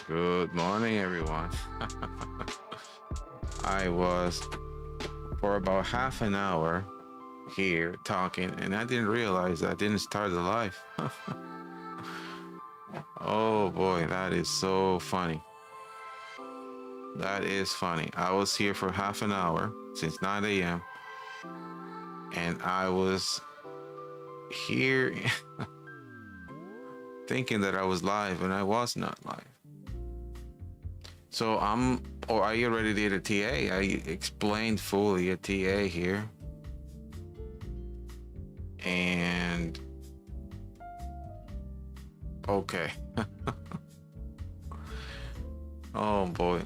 Good morning, everyone. I was for about half an hour here talking, and I didn't realize I didn't start the live. Oh boy, that is so funny. That is funny. I was here for half an hour since 9 a.m. and I was here thinking that I was live, and I was not live. So I already did a TA. I explained fully a TA here. And okay. Oh boy.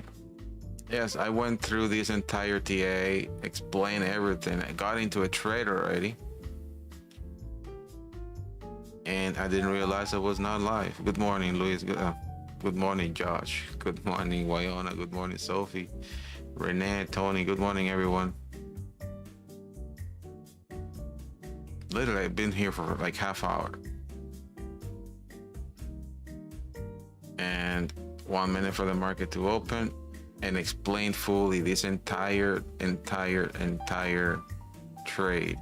Yes, I went through this entire TA, explained everything. I got into a trade already. And I didn't realize I was not live. Good morning, Luis. Good morning, Josh. Good morning, Wyona. Good morning, Sophie. Renee, Tony. Good morning, everyone. Literally, I've been here for like half hour. And 1 minute for the market to open, and explain fully this entire trade.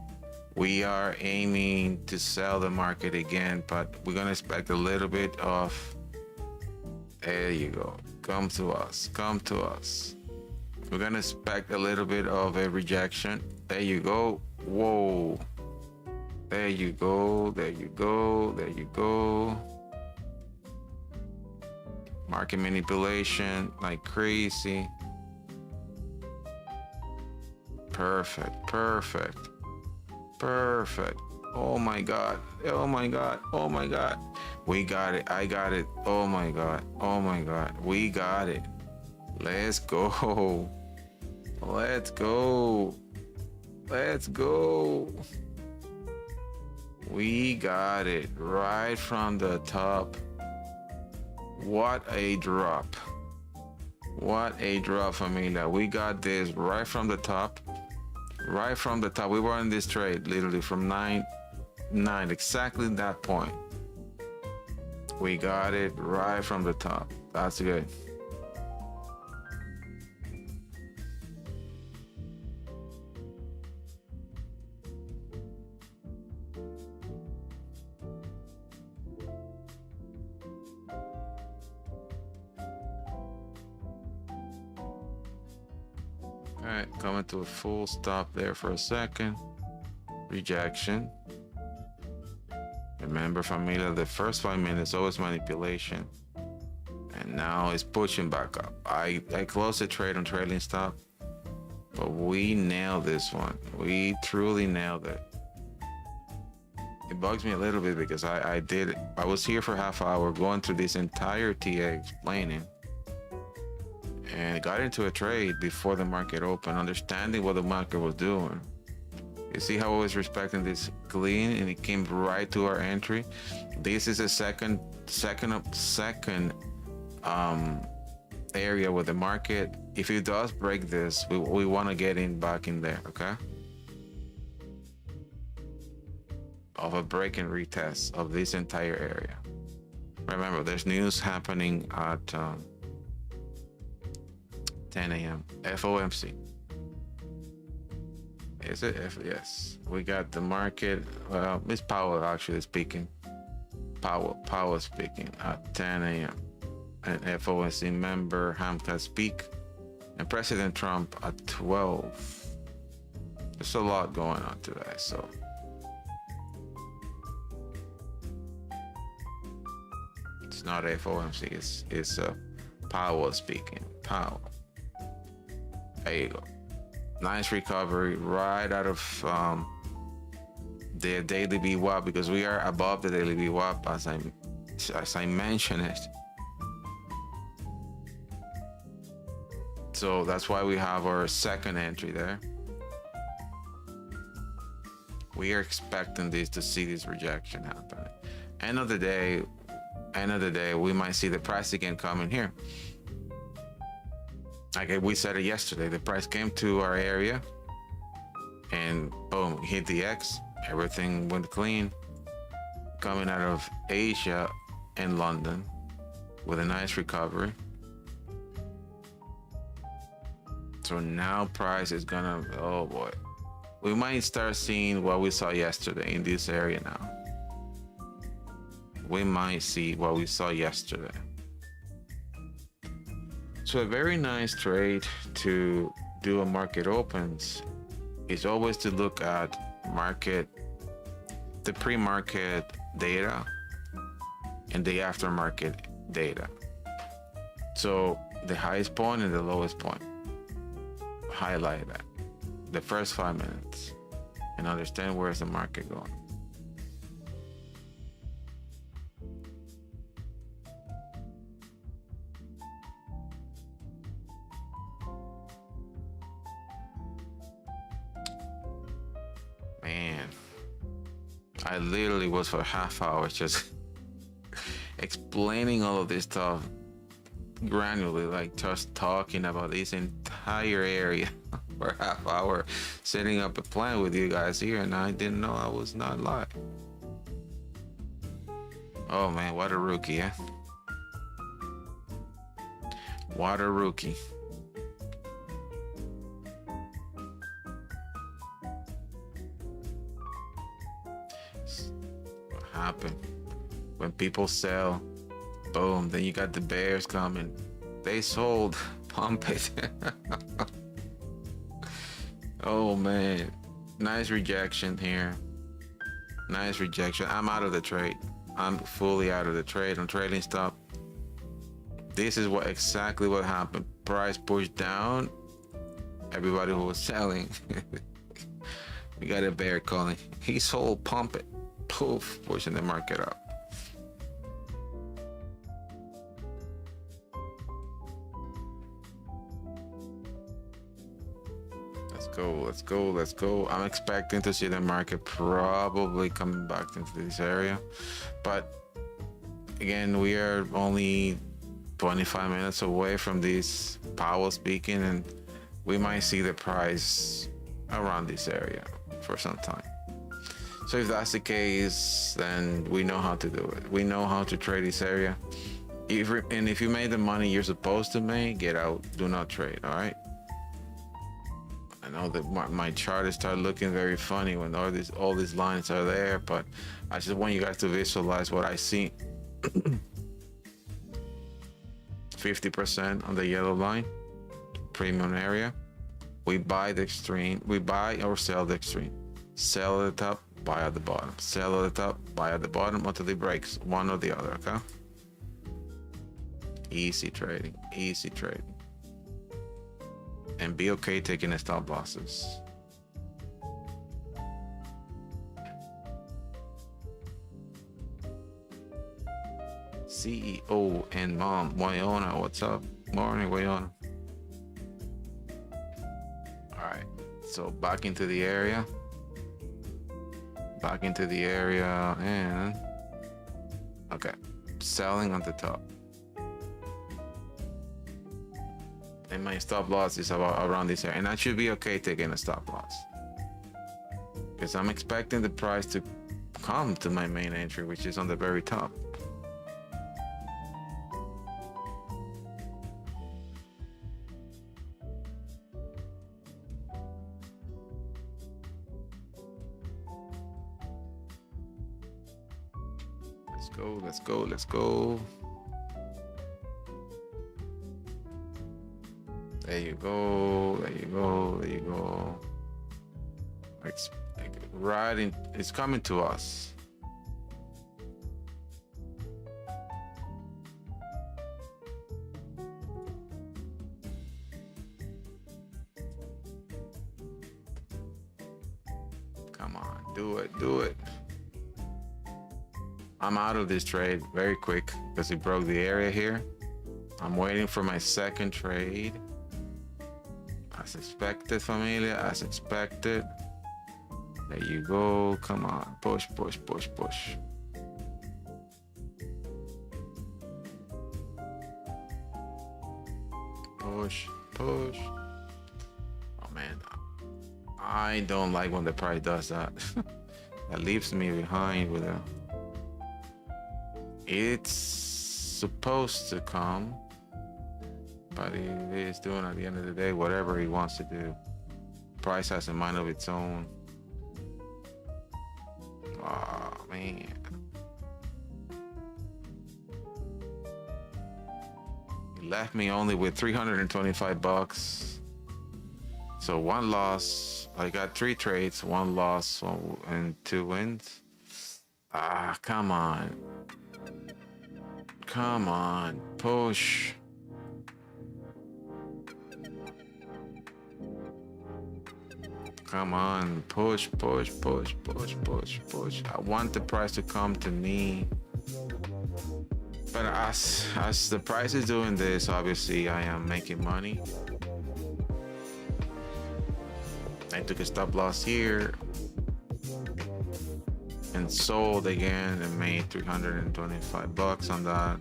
We are aiming to sell the market again, but we're gonna expect a little bit of, there you go, come to us. We're gonna expect a little bit of a rejection. There you go. Whoa. There you go. Market manipulation like crazy. Perfect. Oh my god. We got it. I got it. Oh my god. We got it. Let's go. We got it right from the top. What a drop, familia. We got this right from the top. We were in this trade literally from 9, exactly that point. We got it right from the top. That's good. All right, coming to a full stop there for a second. Rejection. Remember, familia, the first 5 minutes always manipulation. And now it's pushing back up. I closed the trade on trailing stop, but we nailed this one. We truly nailed it. It bugs me a little bit because I was here for half hour going through this entire TA explaining, and got into a trade before the market opened, understanding what the market was doing. You see how I was respecting this clean, and it came right to our entry. This is a second area with the market. If it does break this, we want to get in back in there, okay? Of a break and retest of this entire area. Remember, there's news happening at 10 a.m. FOMC. Is it? Yes. We got the market. Well, Miss Powell actually speaking. Powell speaking at 10 a.m. And FOMC member Hamka speak. And President Trump at 12. There's a lot going on today, so. It's not FOMC, it's Powell speaking. Powell. There you go. Nice recovery right out of the daily VWAP, because we are above the daily VWAP as I mentioned it. So that's why we have our second entry there. We are expecting to see this rejection happen. End of the day, we might see the price again coming here. Like we said it yesterday, the price came to our area and boom, hit the X. Everything went clean. Coming out of Asia and London with a nice recovery. So now price is gonna, oh boy, we might start seeing what we saw yesterday in this area now. We might see what we saw yesterday. So a very nice trade to do a market opens is always to look at the pre-market data and the aftermarket data. So the highest point and the lowest point, highlight that the first 5 minutes and understand where's the market going. Man, I literally was for half hour just explaining all of this stuff granularly, like just talking about this entire area for a half hour, setting up a plan with you guys here, and I didn't know I was not live. Oh man, what a rookie, eh? What a rookie. What happened? When people sell, boom, then you got the bears coming. They sold, pump it. Oh man, nice rejection here. Nice rejection. I'm out of the trade. I'm fully out of the trade. I'm trading stop. This is exactly what happened. Price pushed down. Everybody who was selling. We got a bear calling. He sold, pump it. Poof, pushing the market up. Let's go. I'm expecting to see the market probably coming back into this area, but again, we are only 25 minutes away from this Powell speaking, and we might see the price around this area for some time. So if that's the case, then we know how to do it. We know how to trade this area. If you made the money you're supposed to make, get out. Do not trade. All right. I know that my chart has started looking very funny when all these lines are there, but I just want you guys to visualize what I see. 50% on the yellow line, premium area. We buy the extreme. We buy or sell the extreme. Sell at the top, buy at the bottom. Sell at the top, buy at the bottom until it breaks one or the other. Okay. Easy trading. Easy trading. And be okay taking the stop losses. CEO and Mom Wayona, what's up? Morning, Wayona. All right, so back into the area. And okay, selling on the top. And my stop loss is around this area, and I should be okay taking a stop loss because I'm expecting the price to come to my main entry, which is on the very top. Let's go. There you go. It's it's coming to us. Come on, do it. I'm out of this trade very quick because it broke the area here. I'm waiting for my second trade. As expected, familia, as expected. There you go. Come on. Push. Push. Oh man, I don't like when the price does that. That leaves me behind with a... It's supposed to come, But he is doing at the end of the day whatever he wants to do. Price has a mind of its own. Oh man. He left me only with 325 bucks. So one loss. I got 3 trades, 1 loss, and 2 wins. Ah, come on. Come on. Push. Come on, push, push, push, push, push, push. I want the price to come to me. But as the price is doing this, obviously I am making money. I took a stop loss here and sold again and made 325 bucks on that.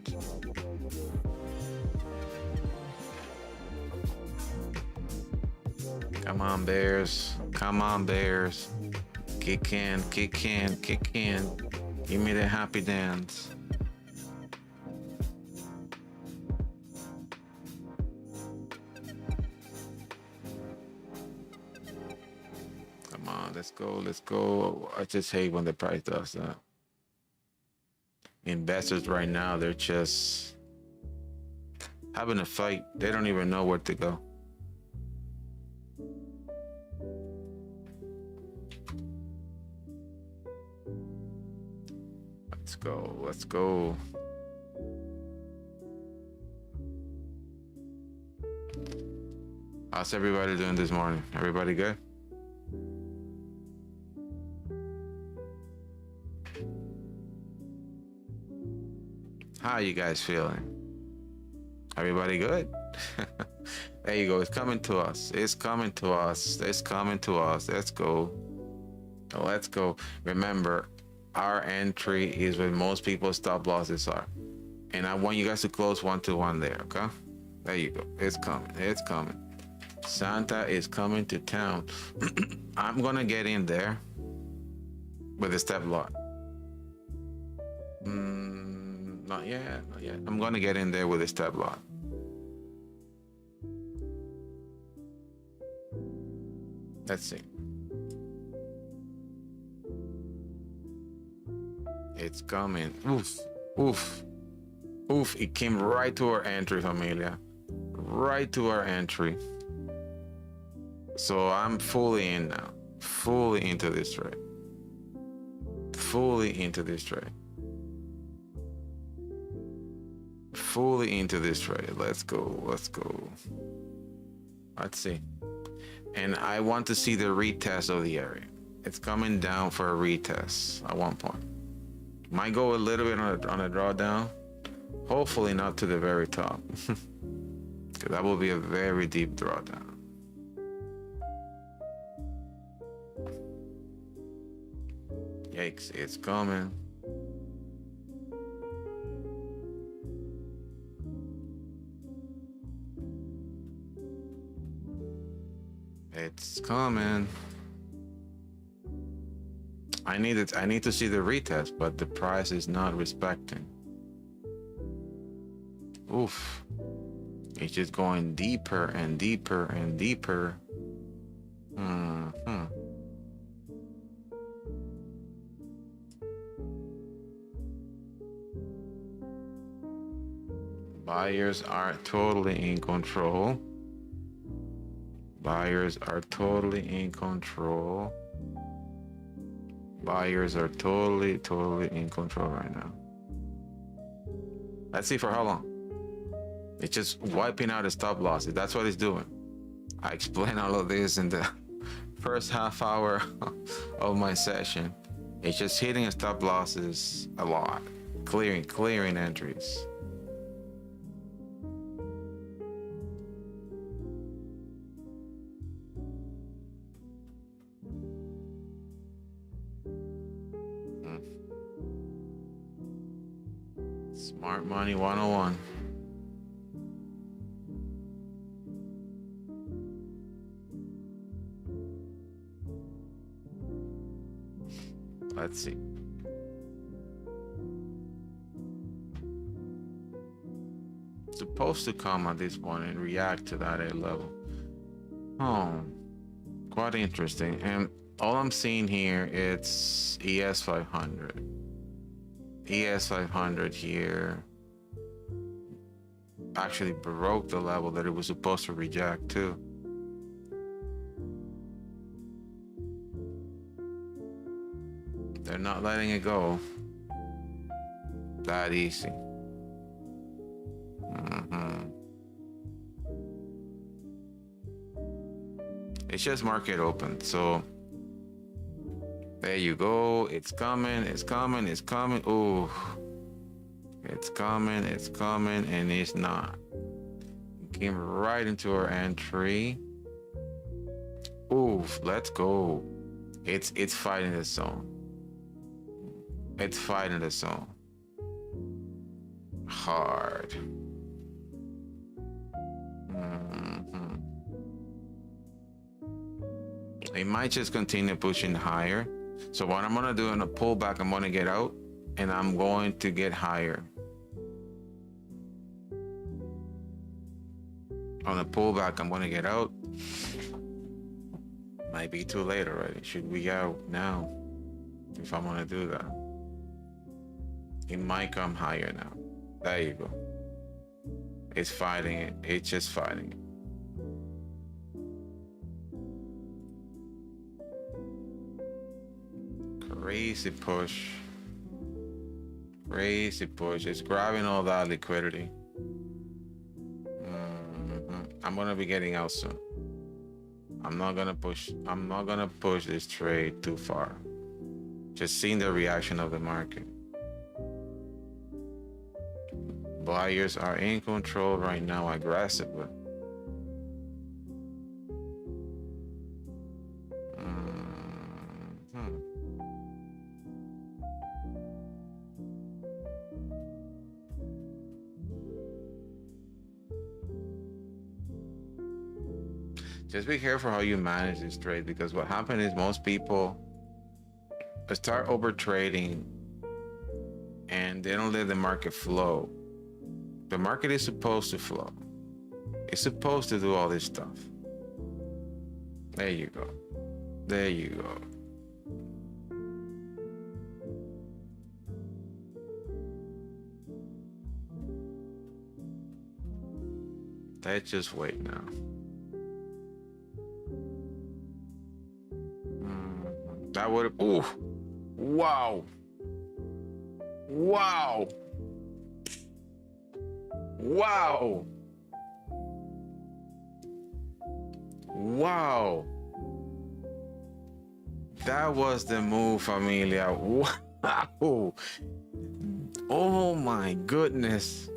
Come on, Bears. Come on, Bears. Kick in, kick in, kick in. Give me the happy dance. Come on, let's go, let's go. I just hate when the price does that. Investors right now, they're just having a fight. They don't even know where to go. Let's go, let's go. How's everybody doing this morning? Everybody good? How you guys feeling? Everybody good? There you go. It's coming to us. It's coming to us. It's coming to us. Let's go. Let's go. Remember, our entry is where most people's stop losses are. And I want you guys to close 1-1 there, okay? There you go. It's coming. It's coming. Santa is coming to town. I'm gonna get in there with a step lot. Not yet, not yet. I'm gonna get in there with a step lot. Let's see. It's coming. Oof, oof, oof. It came right to our entry, familia. Right to our entry. So I'm fully in now. Fully into this trade. Fully into this trade. Fully into this trade. Let's go. Let's go. Let's see. And I want to see the retest of the area. It's coming down for a retest at one point. Might go a little bit on a drawdown. Hopefully not to the very top. Because that will be a very deep drawdown. Yikes, it's coming. It's coming. I need to see the retest, but the price is not respecting. Oof. It's just going deeper and deeper and deeper. Buyers are totally in control. Buyers are totally in control. Buyers are totally in control right now. Let's see for how long. It's just wiping out the stop losses. That's what it's doing. I explained all of this in the first half hour of my session. It's just hitting stop losses a lot. Clearing entries. Smart money 101. Let's see. supposed to come at this point and react to that A level. Oh, quite interesting. And all I'm seeing here, it's ES500. ES500 here actually broke the level that it was supposed to reject too. They're not letting it go that easy. It's just market open, so there you go. It's coming, it's coming, it's coming. Ooh, it's coming, and it's not. It came right into our entry. Ooh, let's go. It's fighting the zone. It's fighting the zone hard. It might just continue pushing higher. So what I'm gonna do in a pullback, I'm gonna get out and I'm going to get higher. On a pullback, I'm gonna get out. Might be too late already. Should we out now if I want to do that? It might come higher now. There you go. It's fighting it. It's just fighting it. Crazy push. Crazy push. It's grabbing all that liquidity. I'm gonna be getting out soon. I'm not gonna push this trade too far. Just seeing the reaction of the market. Buyers are in control right now aggressively. Just be careful how you manage this trade, because what happens is most people start over trading and they don't let the market flow. The market is supposed to flow. It's supposed to do all this stuff. There you go. There you go. Let's just wait now. That would have, ooh, wow. Wow. Wow. Wow. That was the move, familia. Wow. Oh my goodness.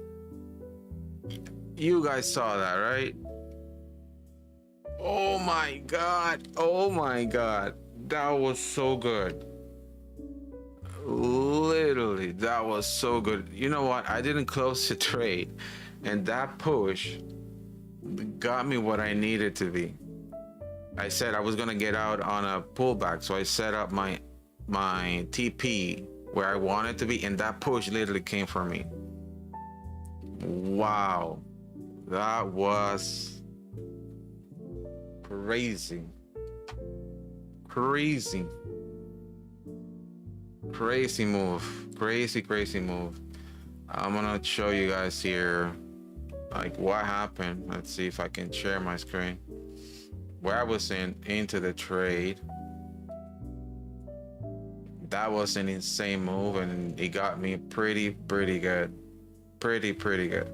You guys saw that, right? Oh my God. Oh my God. That was so good. Literally, that was so good. You know what? I didn't close the trade, and that push got me what I needed to be. I said I was gonna get out on a pullback, so I set up my TP where I wanted to be, and that push literally came for me. Wow, that was crazy. Crazy move. Crazy move. I'm gonna show you guys here like what happened. Let's see if I can share my screen. Where I was into the trade. That was an insane move, and it got me pretty good. Pretty good.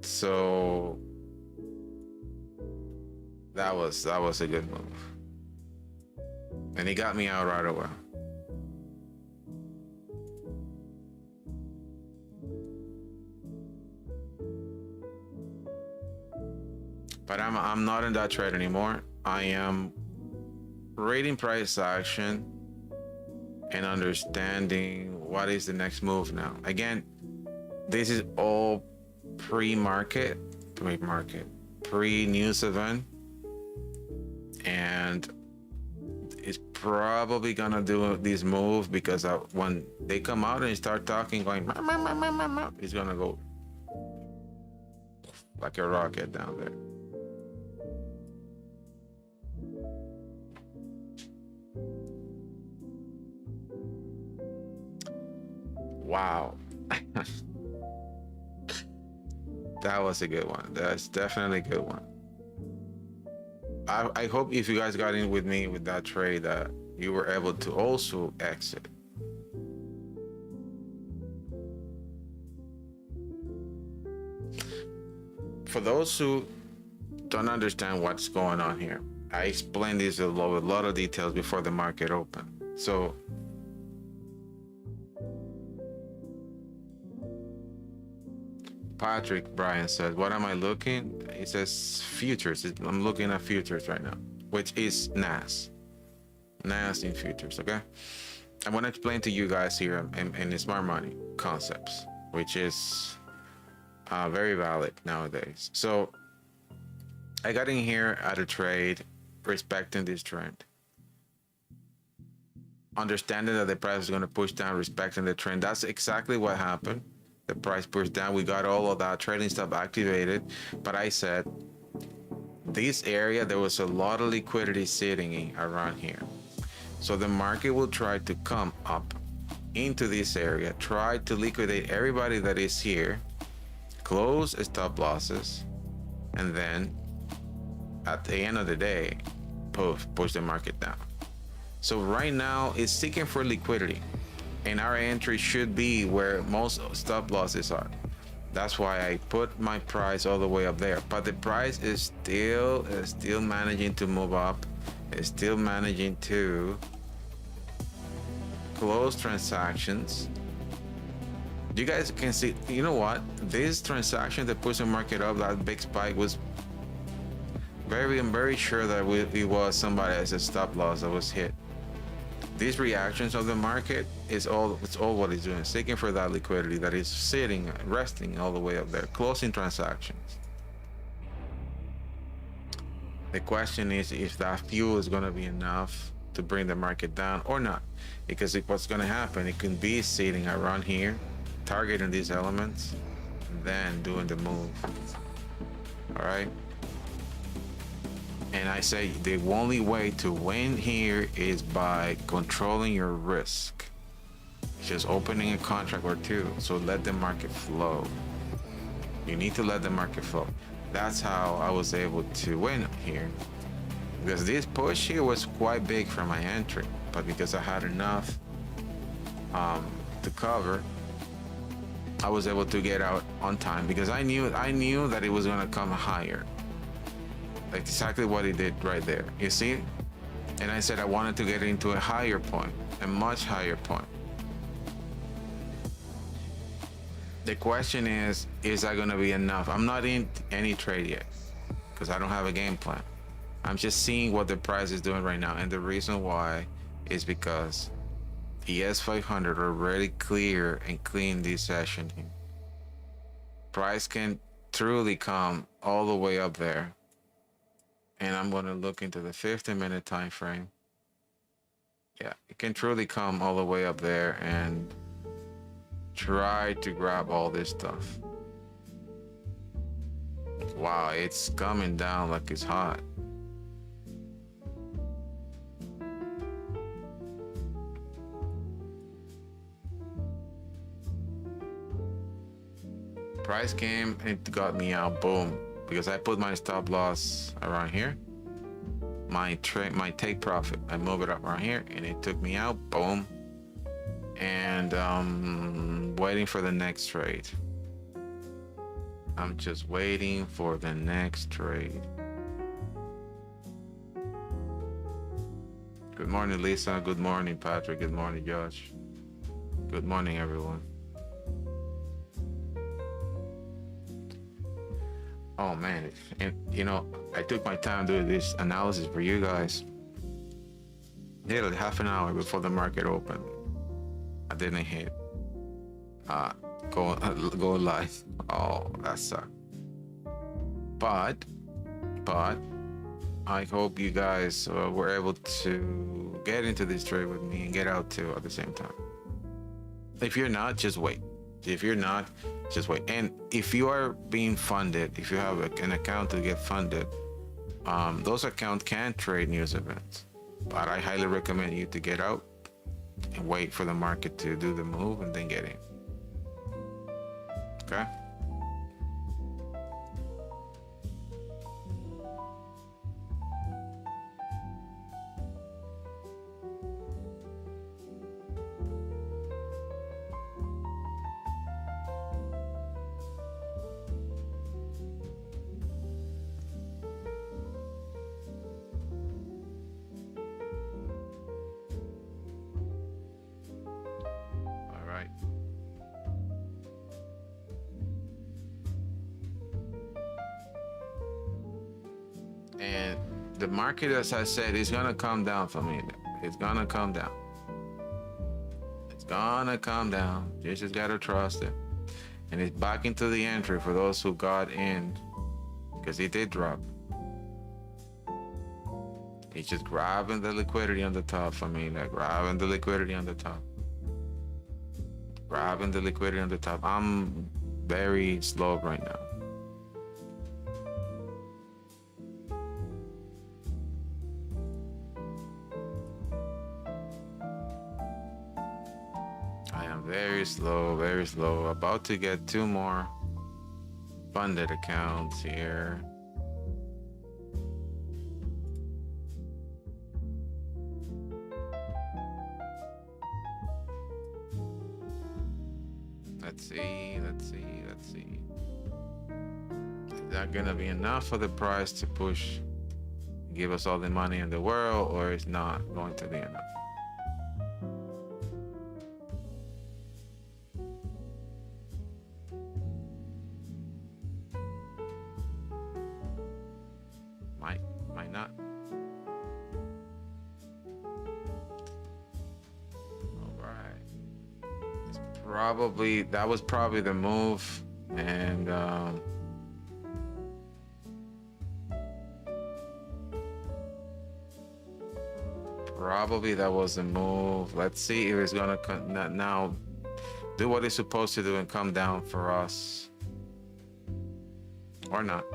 So that was a good move. And he got me out right away. But I'm not in that trade anymore. I am reading price action and understanding what is the next move now. Again, this is all pre-news event, and it's probably gonna do this move because when they come out and start talking, going, it's gonna go. like a rocket down there. Wow. That was a good one. That's definitely a good one. I hope if you guys got in with me with that trade that you were able to also exit. For those who don't understand what's going on here, I explained this with a lot of details before the market opened. So Patrick Bryan says, what am I looking? He says futures. I'm looking at futures right now, which is NAS in futures. Okay, I want to explain to you guys here in smart money concepts, which is very valid nowadays. So I got in here at a trade respecting this trend, understanding that the price is going to push down, respecting the trend. That's exactly what happened. The price pushed down. We got all of that trading stuff activated, but I said this area, there was a lot of liquidity sitting around here, so the market will try to come up into this area, try to liquidate everybody that is here, close stop losses, and then at the end of the day push the market down. So right now it's seeking for liquidity, and our entry should be where most stop losses are. That's why I put my price all the way up there, but the price is still managing to move up. It's still managing to close transactions. You guys can see, you know what, this transaction that pushed the market up, that big spike, was I'm very sure that it was somebody else's stop loss that was hit. These reactions of the market it's all what it's doing, seeking for that liquidity that is sitting, resting all the way up there, closing transactions. The question is if that fuel is going to be enough to bring the market down or not, because what's going to happen, it can be sitting around here, targeting these elements, and then doing the move. All right. And I say the only way to win here is by controlling your risk. Just opening a contract or two. So let the market flow. You need to let the market flow. That's how I was able to win here. Because this push here was quite big for my entry. But because I had enough to cover, I was able to get out on time because I knew that it was going to come higher. Exactly what it did right there, you see? And I said I wanted to get into a higher point, a much higher point. The question is that going to be enough? I'm not in any trade yet because I don't have a game plan. I'm just seeing what the price is doing right now, and the reason why is because the S500 already clear and clean this session here. Price can truly come all the way up there. And I'm going to look into the 15-minute time frame. Yeah, it can truly come all the way up there and try to grab all this stuff. Wow, it's coming down like it's hot. Price came and it got me out, boom. Because I put my stop loss around here, my take profit, I move it up around here, and it took me out, boom. And waiting for the next trade. I'm just waiting for the next trade. Good morning, Lisa. Good morning, Patrick. Good morning, Josh. Good morning, everyone. Oh man, and you know, I took my time doing this analysis for you guys. Nearly half an hour before the market opened. I didn't hit go live. Oh, that sucked. But I hope you guys were able to get into this trade with me and get out too at the same time. If you're not, just wait. If you're not, just wait. And if you are being funded, if you have an account to get funded, those accounts can trade news events. But I highly recommend you to get out and wait for the market to do the move and then get in. Okay? All right. And the market, as I said, is gonna come down for me. It's gonna come down. It's gonna come down. You just gotta trust it. And it's back into the entry for those who got in, because it did drop. It's just grabbing the liquidity on the top for me, like grabbing the liquidity on the top. Grabbing the liquidity on the top. I'm very slow right now. I am very slow. About to get 2 more funded accounts here. Let's see. Is that gonna be enough for the price to push, give us all the money in the world, or is not going to be enough? Might not. All right. That was probably the move, and probably that was the move. Let's see if it's gonna now do what it's supposed to do and come down for us, or not.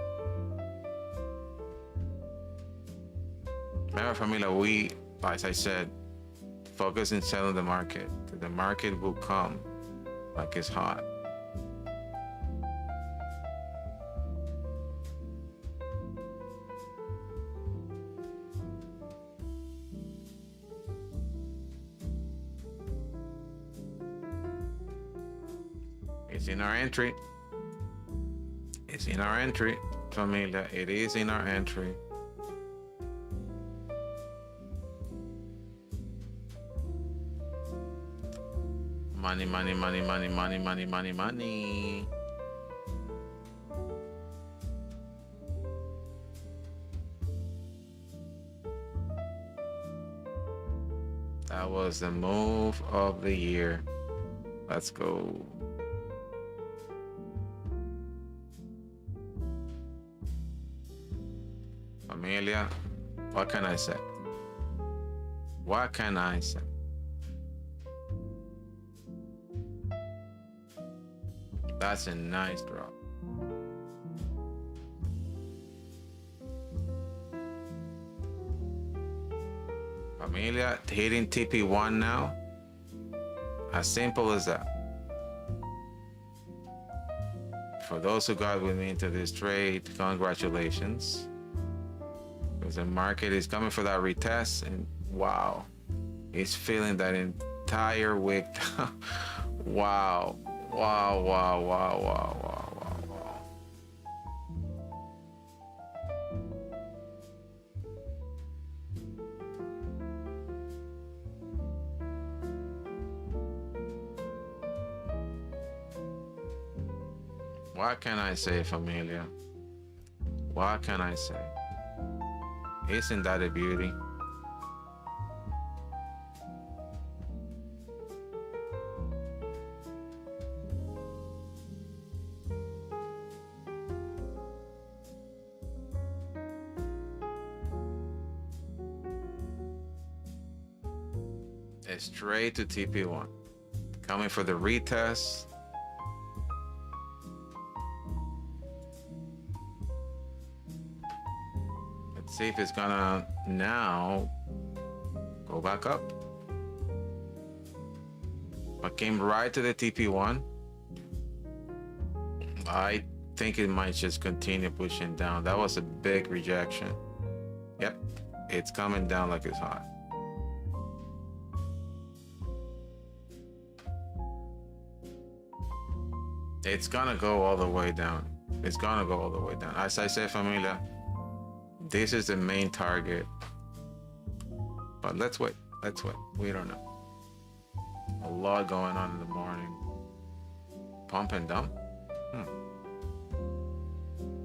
Remember, familia, we, as I said, focus in selling the market. The market will come like it's hot. It's in our entry. It's in our entry, familia. It is in our entry. Money. That was the move of the year. Let's go. Familia, what can I say? What can I say? That's a nice drop. Familia, hitting TP1 now. As simple as that. For those who got with me into this trade, congratulations. Because the market is coming for that retest, and wow, it's feeling that entire wick. Wow. What can I say, familia? What can I say? Isn't that a beauty? Straight to TP1. Coming for the retest. see if it's gonna now go back up. I came right to the TP1. I think it might just continue pushing down. That was a big rejection. Yep, it's coming down like it's hot. It's gonna go all the way down. It's gonna go all the way down. As I said, familia, this is the main target. But let's wait. Let's wait. We don't know. A lot going on in the morning. Pump and dump?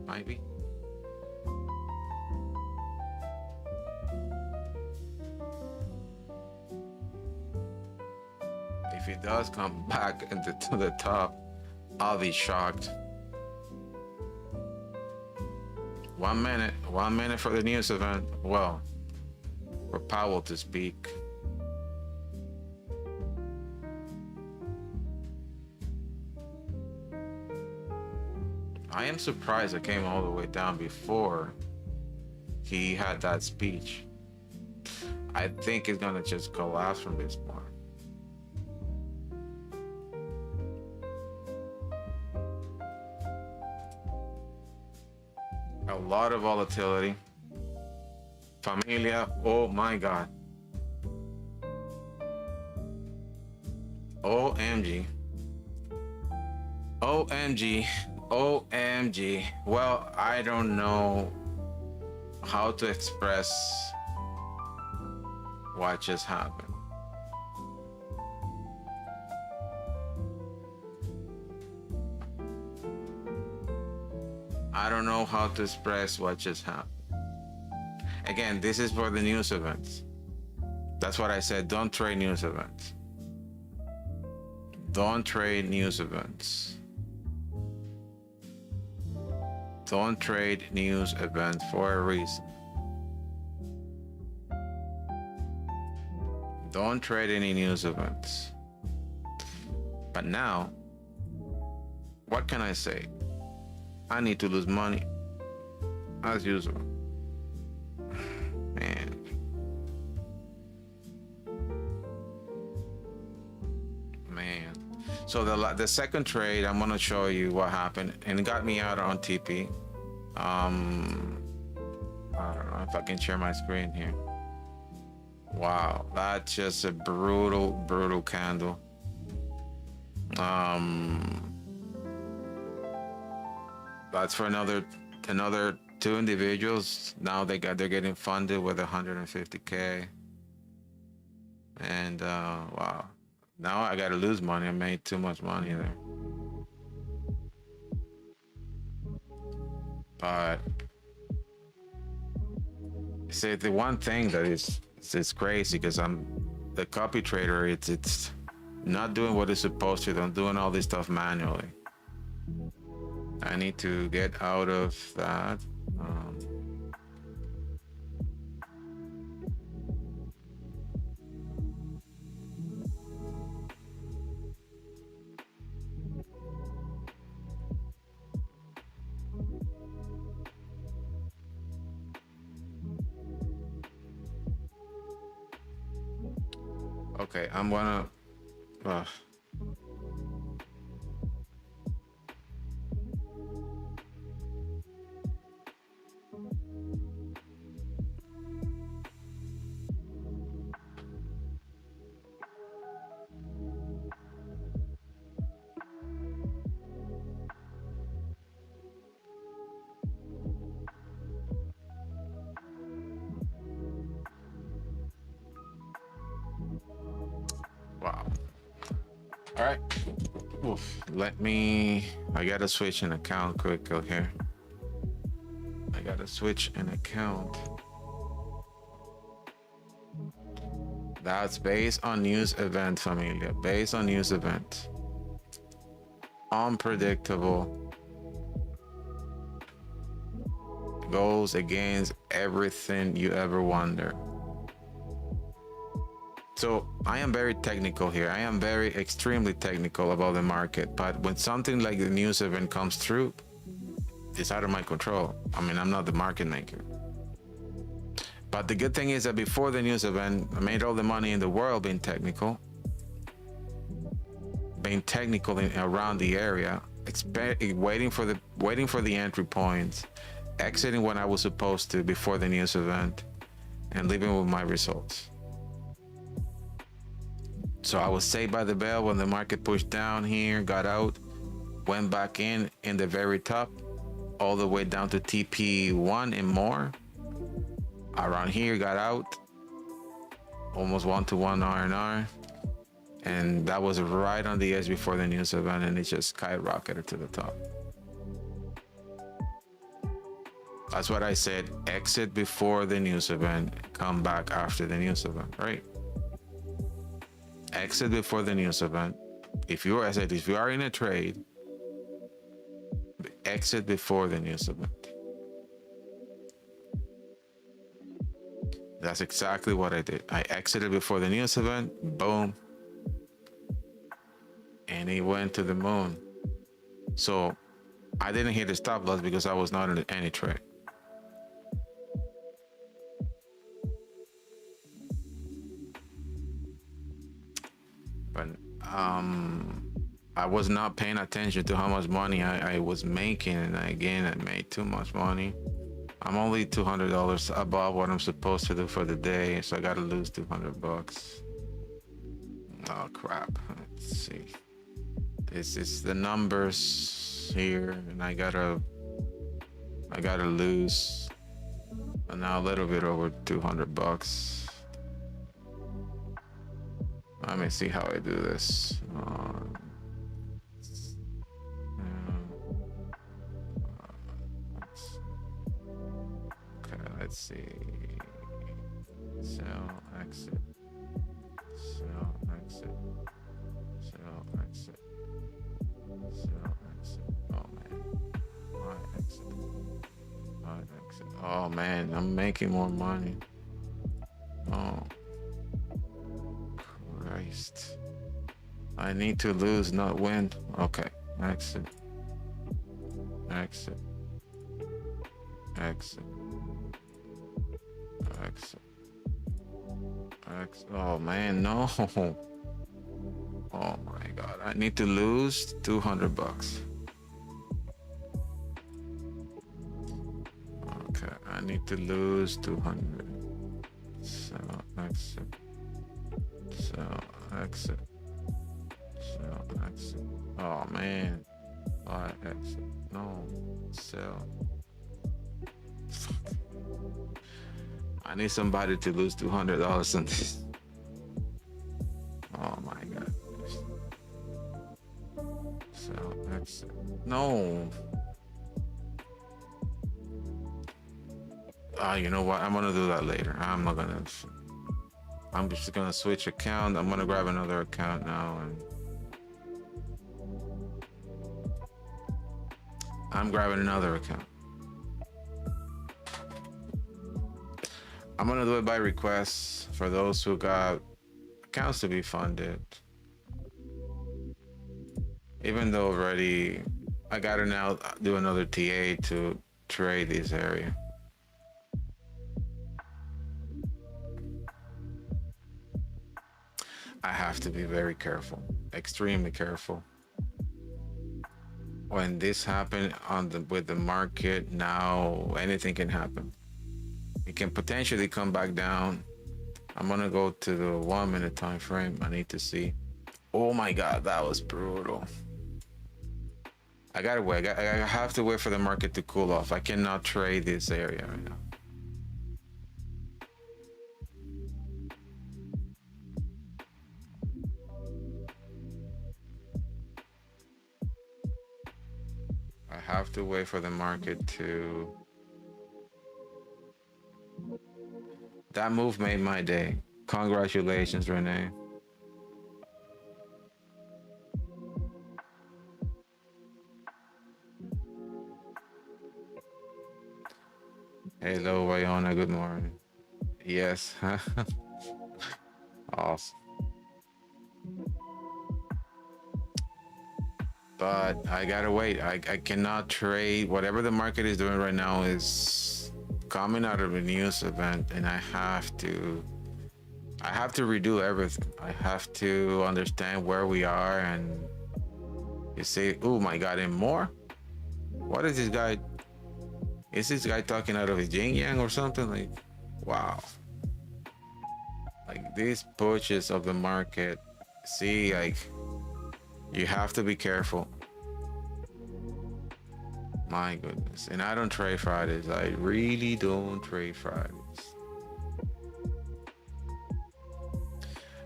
Might be. If it does come back to the top, I'll be shocked. 1 minute. 1 minute for the news event. Well, for Powell to speak. I am surprised it came all the way down before he had that speech. I think it's gonna just collapse from this point. A lot of volatility. Familia, oh my God. OMG. OMG. OMG. Well, I don't know how to express what just happened. I don't know how to express what just happened. Again, this is for the news events. That's what I said. Don't trade news events. Don't trade news events. Don't trade news events for a reason. Don't trade any news events. But now, what can I say? I need to lose money, as usual. Man. So the second trade, I'm gonna show you what happened, and it got me out on TP. I don't know if I can share my screen here. Wow, that's just a brutal candle. That's for another two individuals. Now they're getting funded with 150K. And wow, now I gotta lose money. I made too much money there. But see, the one thing that is crazy, because I'm the copy trader. It's not doing what it's supposed to. I'm doing all this stuff manually. I need to get out of that. Okay, I'm gonna. Wow. All right. Oof. I gotta switch an account quick here. I gotta switch an account. That's based on news event, familia. Based on news event. Unpredictable. Goes against everything you ever wonder. So I am very technical here. I am very extremely technical about the market. But when something like the news event comes through, it's out of my control. I mean, I'm not the market maker. But the good thing is that before the news event, I made all the money in the world being technical around the area, waiting for the entry points, exiting when I was supposed to before the news event, and leaving with my results. So I was saved by the bell when the market pushed down here, got out, went back in the very top, all the way down to TP1 and more. Around here, got out, almost 1-to-1 R&R. And that was right on the edge before the news event, and it just skyrocketed to the top. That's what I said, exit before the news event, come back after the news event, right? Exit before the news event. If you are in a trade, exit before the news event. That's exactly what I did. I exited before the news event, boom. And he went to the moon. So I didn't hit the stop loss because I was not in any trade. But I was not paying attention to how much money I was making, and again, I made too much money. I'm only $200 above what I'm supposed to do for the day, so I gotta lose $200. Oh crap! Let's see. This is the numbers here, and I gotta lose now a little bit over $200. Let me see how I do this. Okay, let's see. Sell, exit, sell, exit, sell, exit, sell, exit. Oh man, buy, exit, buy, exit. Oh man, I'm making more money. Oh Christ. I need to lose, not win. Okay, exit, exit, exit, exit, exit. Oh man, no. Oh my God, I need to lose $200. Okay, I need to lose 200. So exit. So exit. So exit. Oh man. Buy, exit. No. Sell. I need somebody to lose $200 on this. Oh my God. So exit. No. You know what? I'm gonna do that later. I'm just gonna switch account. I'm gonna grab another account now, and I'm grabbing another account. I'm gonna do it by request for those who got accounts to be funded. Even though already I gotta now do another TA to trade this area. I have to be very careful, extremely careful. When this happened with the market, now anything can happen. It can potentially come back down. I'm gonna go to the 1 minute time frame. I need to see. Oh my God, that was brutal. I gotta wait. I have to wait for the market to cool off. I cannot trade this area right now. I have to wait for the market to... That move made my day. Congratulations, Renee. Hello, Wyona. Good morning. Yes. Awesome. But I gotta wait. I cannot trade. Whatever the market is doing right now is coming out of a news event, and I have to redo everything. I have to understand where we are, and you say, oh my God, and more? What is this guy? Is this guy talking out of his yin yang or something? Like, wow. Like these pushes of the market, see, like, you have to be careful. My goodness. And I don't trade Fridays. I really don't trade Fridays.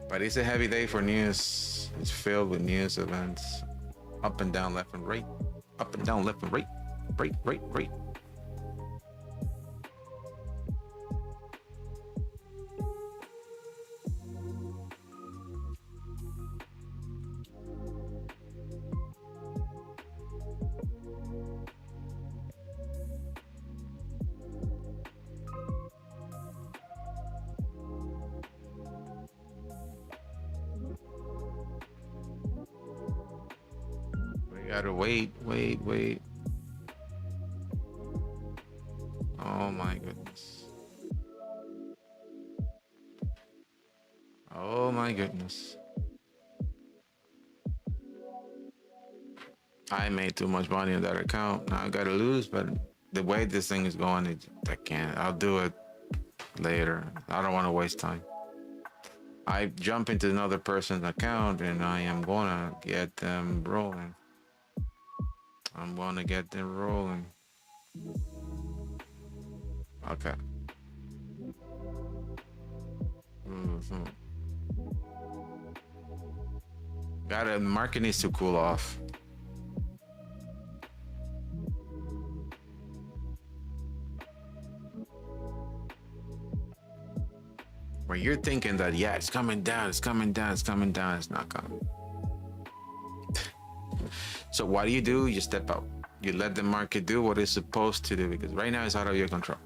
But it's a heavy day for news. It's filled with news events. Up and down, left and right. Up and down, left and right. Right. We gotta wait. Oh my goodness. Oh my goodness. I made too much money on that account. Now I gotta lose, but the way this thing is going, I can't. I'll do it later. I don't want to waste time. I jump into another person's account and I am gonna get them rolling. I'm gonna get them rolling. Okay. The market needs to cool off. Where you're thinking that, yeah, it's coming down, it's not coming. So what do? You step out. You let the market do what it's supposed to do, because right now it's out of your control.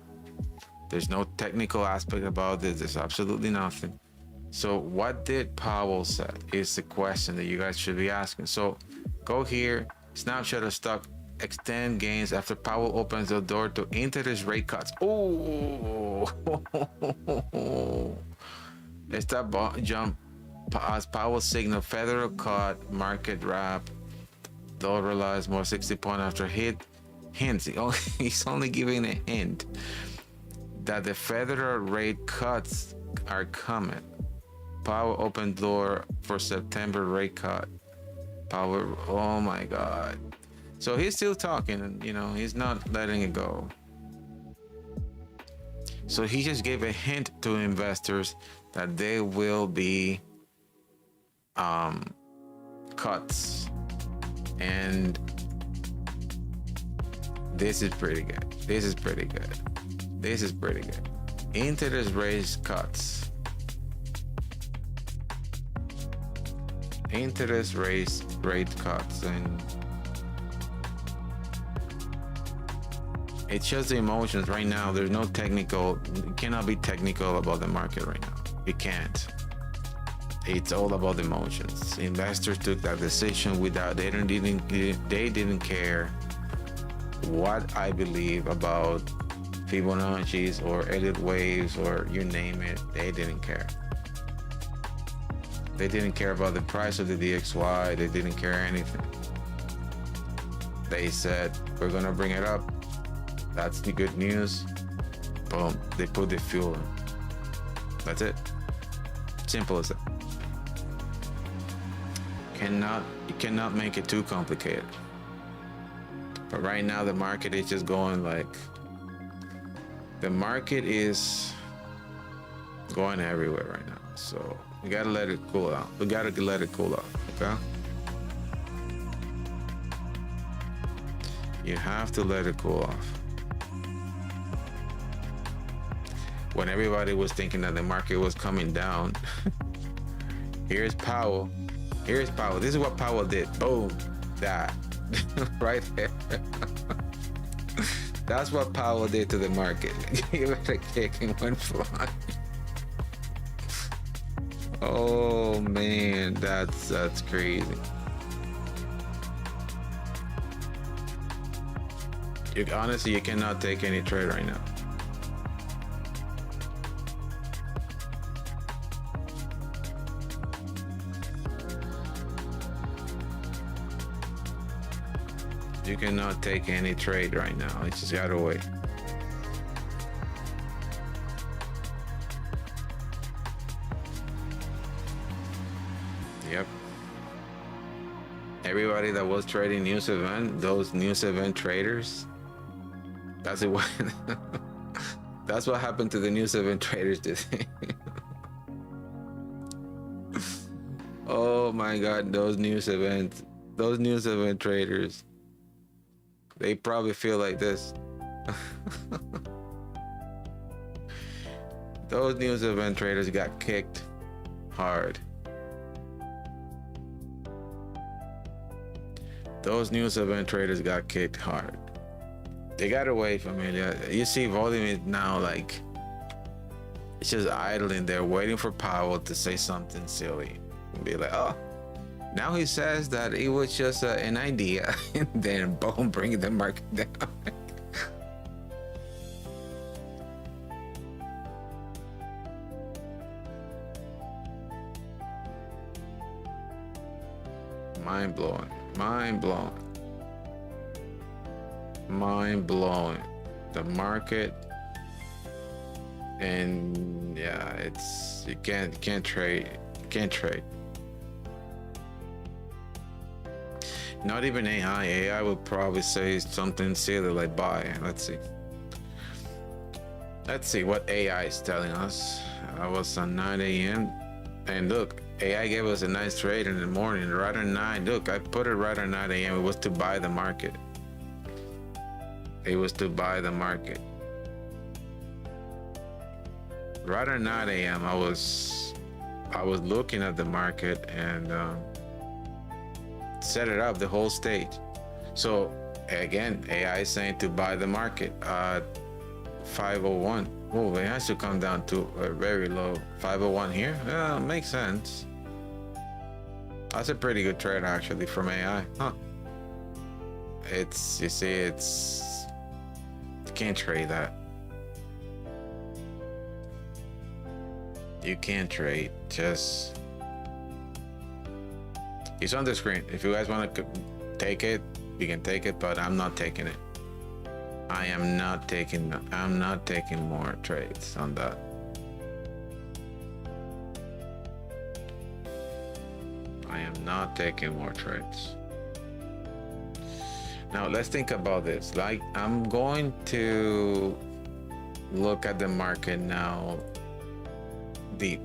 There's no technical aspect about this. There's absolutely nothing. So what did Powell say is the question that you guys should be asking. So go here, snapshot of stock, extend gains after Powell opens the door to interest rate cuts. Oh, it's that jump as Powell signal federal cut market wrap. They'll realize more 60 point after hints. He's only giving a hint that the federal rate cuts are coming. Powell opened door for September rate cut. Powell, oh my God. So he's still talking, and he's not letting it go. So he just gave a hint to investors that there will be cuts. And this is pretty good. Interest rate cuts. Interest rate cuts, and it's just the emotions right now. There's no technical. You cannot be technical about the market right now. You can't. It's all about emotions. Investors took that decision without they didn't care what I believe about Fibonacci's or Elliott waves or you name it. They didn't care. They didn't care about the price of the DXY. They didn't care anything. They said, we're gonna bring it up. That's the good news. Boom. They put the fuel in. That's it. Simple as that. You cannot make it too complicated. But right now the market is just going like, the market is going everywhere right now. So we gotta let it cool out. Okay? You have to let it cool off. When everybody was thinking that the market was coming down, here's Powell. This is what Powell did. Boom. That. Right there. That's what Powell did to the market. Give it a kick and went flying. Oh man, that's crazy. Honestly, you cannot take any trade right now. You cannot take any trade right now. You just gotta wait. Yep. Everybody that was trading news event, those news event traders, that's it. That's what happened to the news event traders today. Oh my God, those news event traders, they probably feel like this. Those news event traders got kicked hard. Those news event traders got kicked hard. They got away from it. You see volume is now like, it's just idling there waiting for Powell to say something silly and be like, oh, now he says that it was just an idea, and then boom, bring the market down. Mind blowing. The market, and yeah, it's you can't trade. Not even AI. AI would probably say something silly like buy. Let's see what AI is telling us. I was on 9 a.m. and look, AI gave us a nice trade in the morning, right at 9. Look, I put it right at 9 a.m. It was to buy the market. Right at 9 a.m. I was looking at the market and set it up the whole stage. So again, AI is saying to buy the market at 501. Oh, it has to come down to a very low 501 here. Yeah, makes sense. That's a pretty good trade actually from AI, huh? You can't trade that. You can't trade. Just, it's on the screen. If you guys want to take it, you can take it, but I'm not taking it. I'm not taking more trades on that. I am not taking more trades. Now let's think about this. Like, I'm going to look at the market now deep.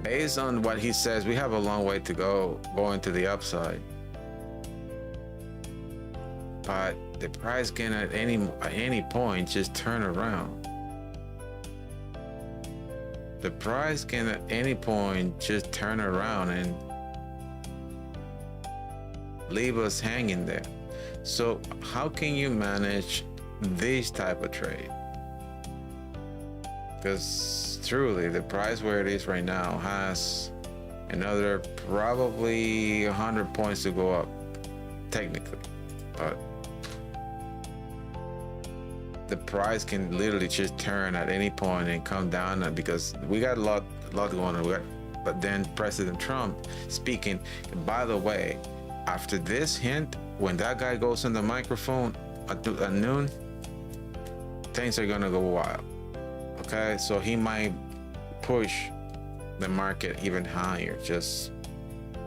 Based on what he says, we have a long way to go going to the upside. But the price can at any point just turn around. The price can at any point just turn around and leave us hanging there. So how can you manage this type of trade? Because truly the price where it is right now has another probably 100 points to go up technically, but the price can literally just turn at any point and come down, because we got a lot going on. But then President Trump speaking, by the way, after this hint, when that guy goes on the microphone at noon, things are gonna go wild. Okay, so he might push the market even higher. Just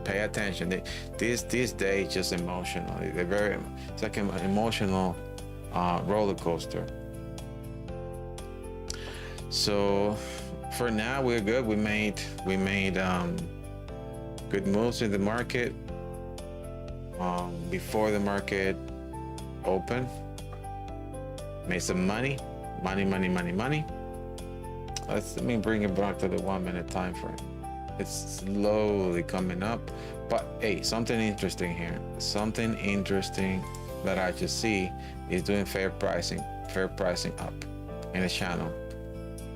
pay attention. This day is just emotional. It's like an emotional roller coaster. So for now we're good. We made good moves in the market before the market opened. Made some money. Let me bring it back to the 1 minute time frame. It's slowly coming up, but hey, something interesting here. Something interesting that I just see is doing fair pricing up in the channel.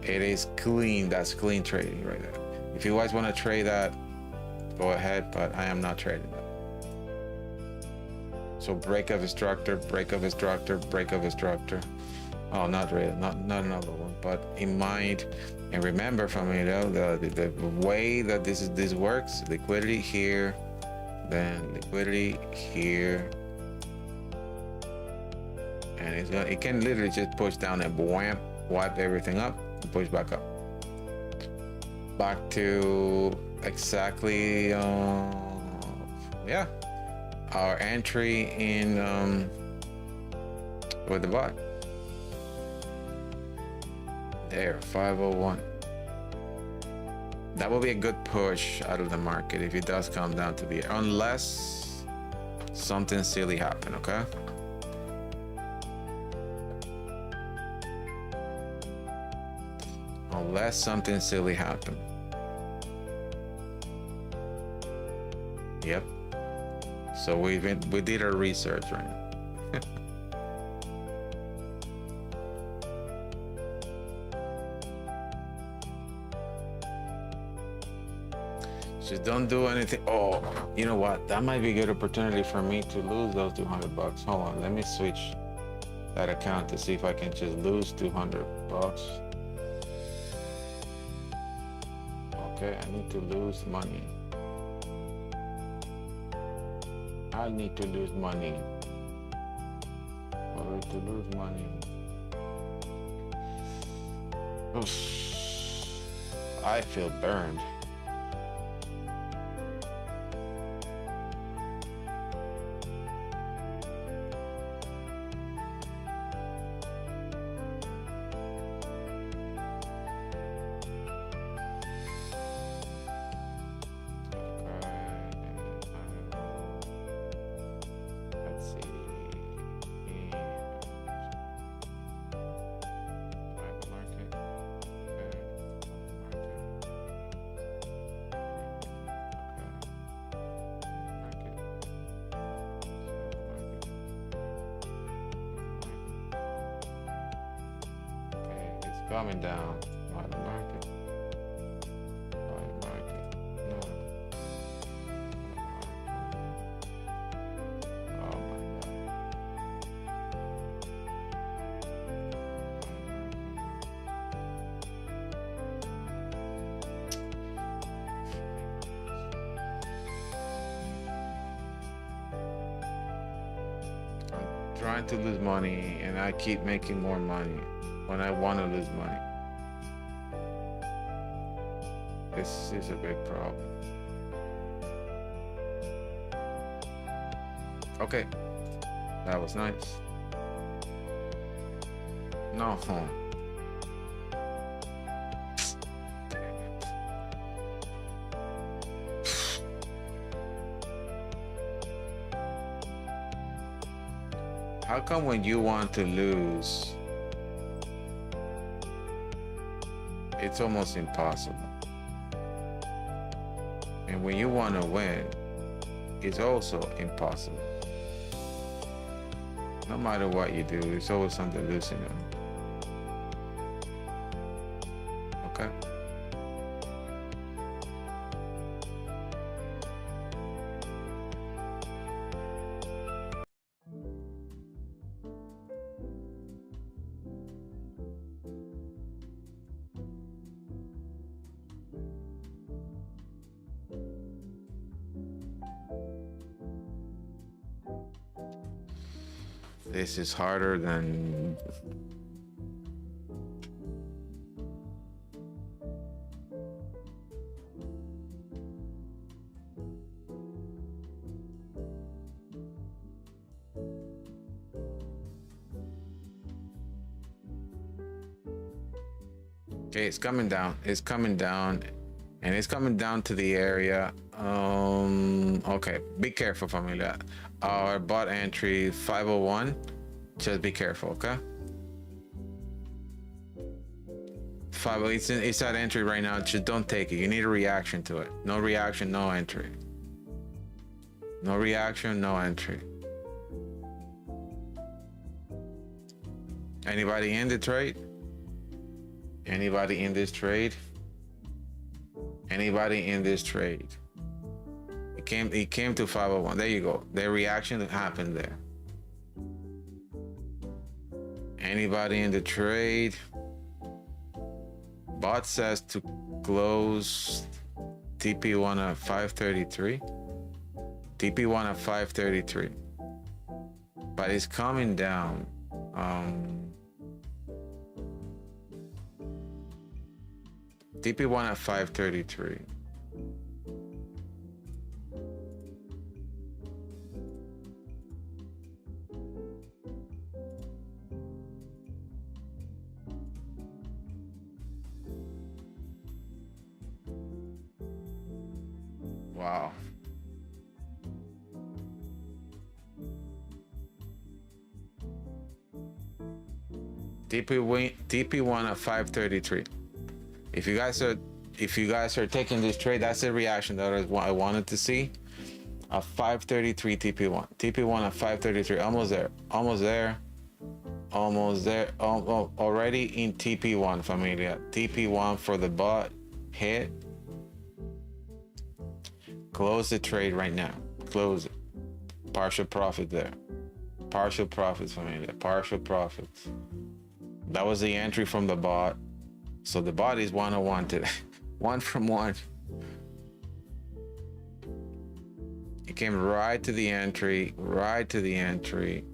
It is clean. That's clean trading right there. If you guys want to trade that, go ahead, but I am not trading that. So break of instructor. Oh, not really, not another one, but it might. And remember from the way that this works, liquidity here, then liquidity here, and it can literally just push down and wham, wipe everything up and push back up, back to exactly yeah, our entry in with the bot there, 501. That will be a good push out of the market if it does come down to the, unless something silly happen, okay? Unless something silly happen. Yep. So we did our research, right? Just don't do anything. Oh, you know what? That might be a good opportunity for me to lose those 200 bucks. Hold on, let me switch that account to see if I can just lose 200 bucks. Okay, I need to lose money. I need to lose money. I need to lose money. Oof. I feel burned. Coming down. Market. Market. No. Oh my God. I'm trying to lose money and I keep making more money when I want to lose money. This is a big problem. Okay, that was nice. No. How come when you want to lose, it's almost impossible? And when you want to win, it's also impossible. No matter what you do, it's always something losing them. Okay? This is harder than... Okay, it's coming down. It's coming down. And it's coming down to the area. Okay, be careful, familia. Our bot entry 501. Just be careful, okay? It's that entry right now. Just don't take it. You need a reaction to it. No reaction, no entry. No reaction, no entry. Anybody in the trade? Anybody in this trade? Anybody in this trade? It came to 501. There you go. The reaction happened there. Anybody in the trade? Bot says to close TP1 at 533. TP1 at 533, but it's coming down. TP1 at 533. Wow. TP1 at 533. If you guys are taking this trade, that's the reaction that I wanted to see. A 533 TP1. TP1 at 533. Almost there. Almost there. Almost there. Already in TP1, familia. TP1 for the bot hit. Close the trade right now. Close it. Partial profit there. Partial profits, familia. Partial profits. That was the entry from the bot. So the bot is 101 today. 1 from 1. It came right to the entry. Right to the entry.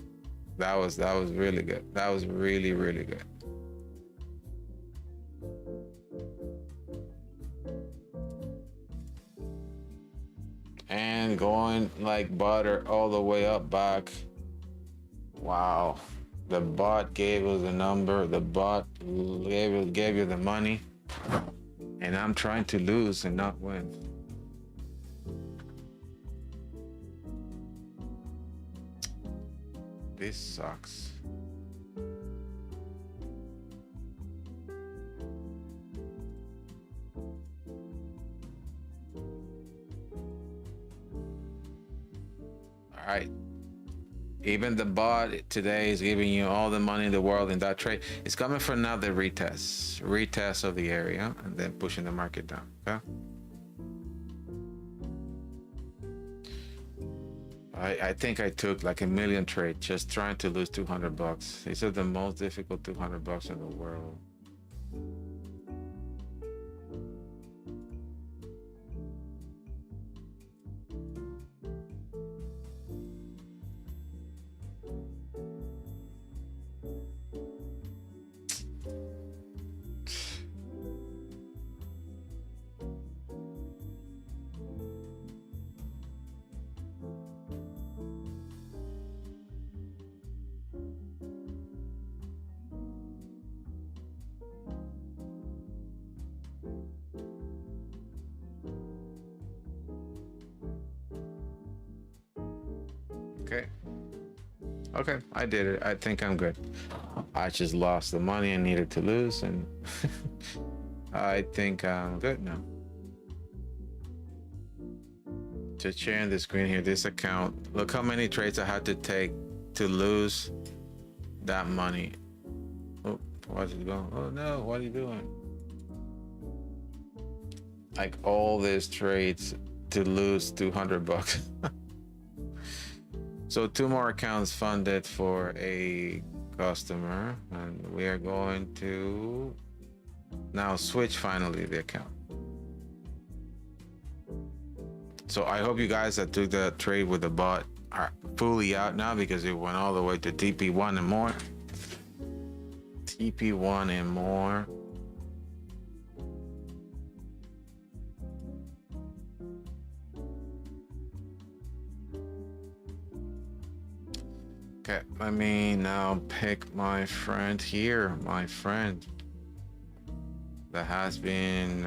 That was really good. That was really, really good. And going like butter all the way up back. Wow. The bot gave us the number. The bot gave you the money. And I'm trying to lose and not win. This sucks. All right. Even the bot today is giving you all the money in the world in that trade. It's coming for another retest of the area, and then pushing the market down. Okay. I think I took like a million trades just trying to lose 200 bucks. These are the most difficult 200 bucks in the world. Okay, I did it. I think I'm good. I just lost the money I needed to lose, and I think I'm good now. Just sharing the screen here, this account. Look how many trades I had to take to lose that money. Oh, why's it going? Oh no, what are you doing? Like all these trades to lose 200 bucks. So 2 more accounts funded for a customer, and we are going to now switch finally the account. So I hope you guys that took the trade with the bot are fully out now, because it went all the way to TP1 and more. TP1 and more. Okay, let me now pick my friend here, my friend that has been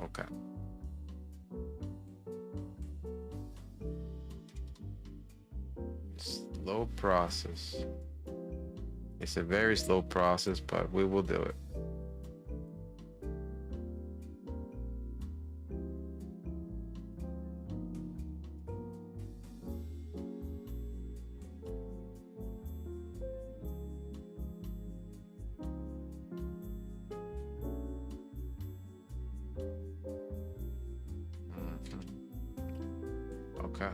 okay. Slow process. It's a very slow process, but we will do it. Okay.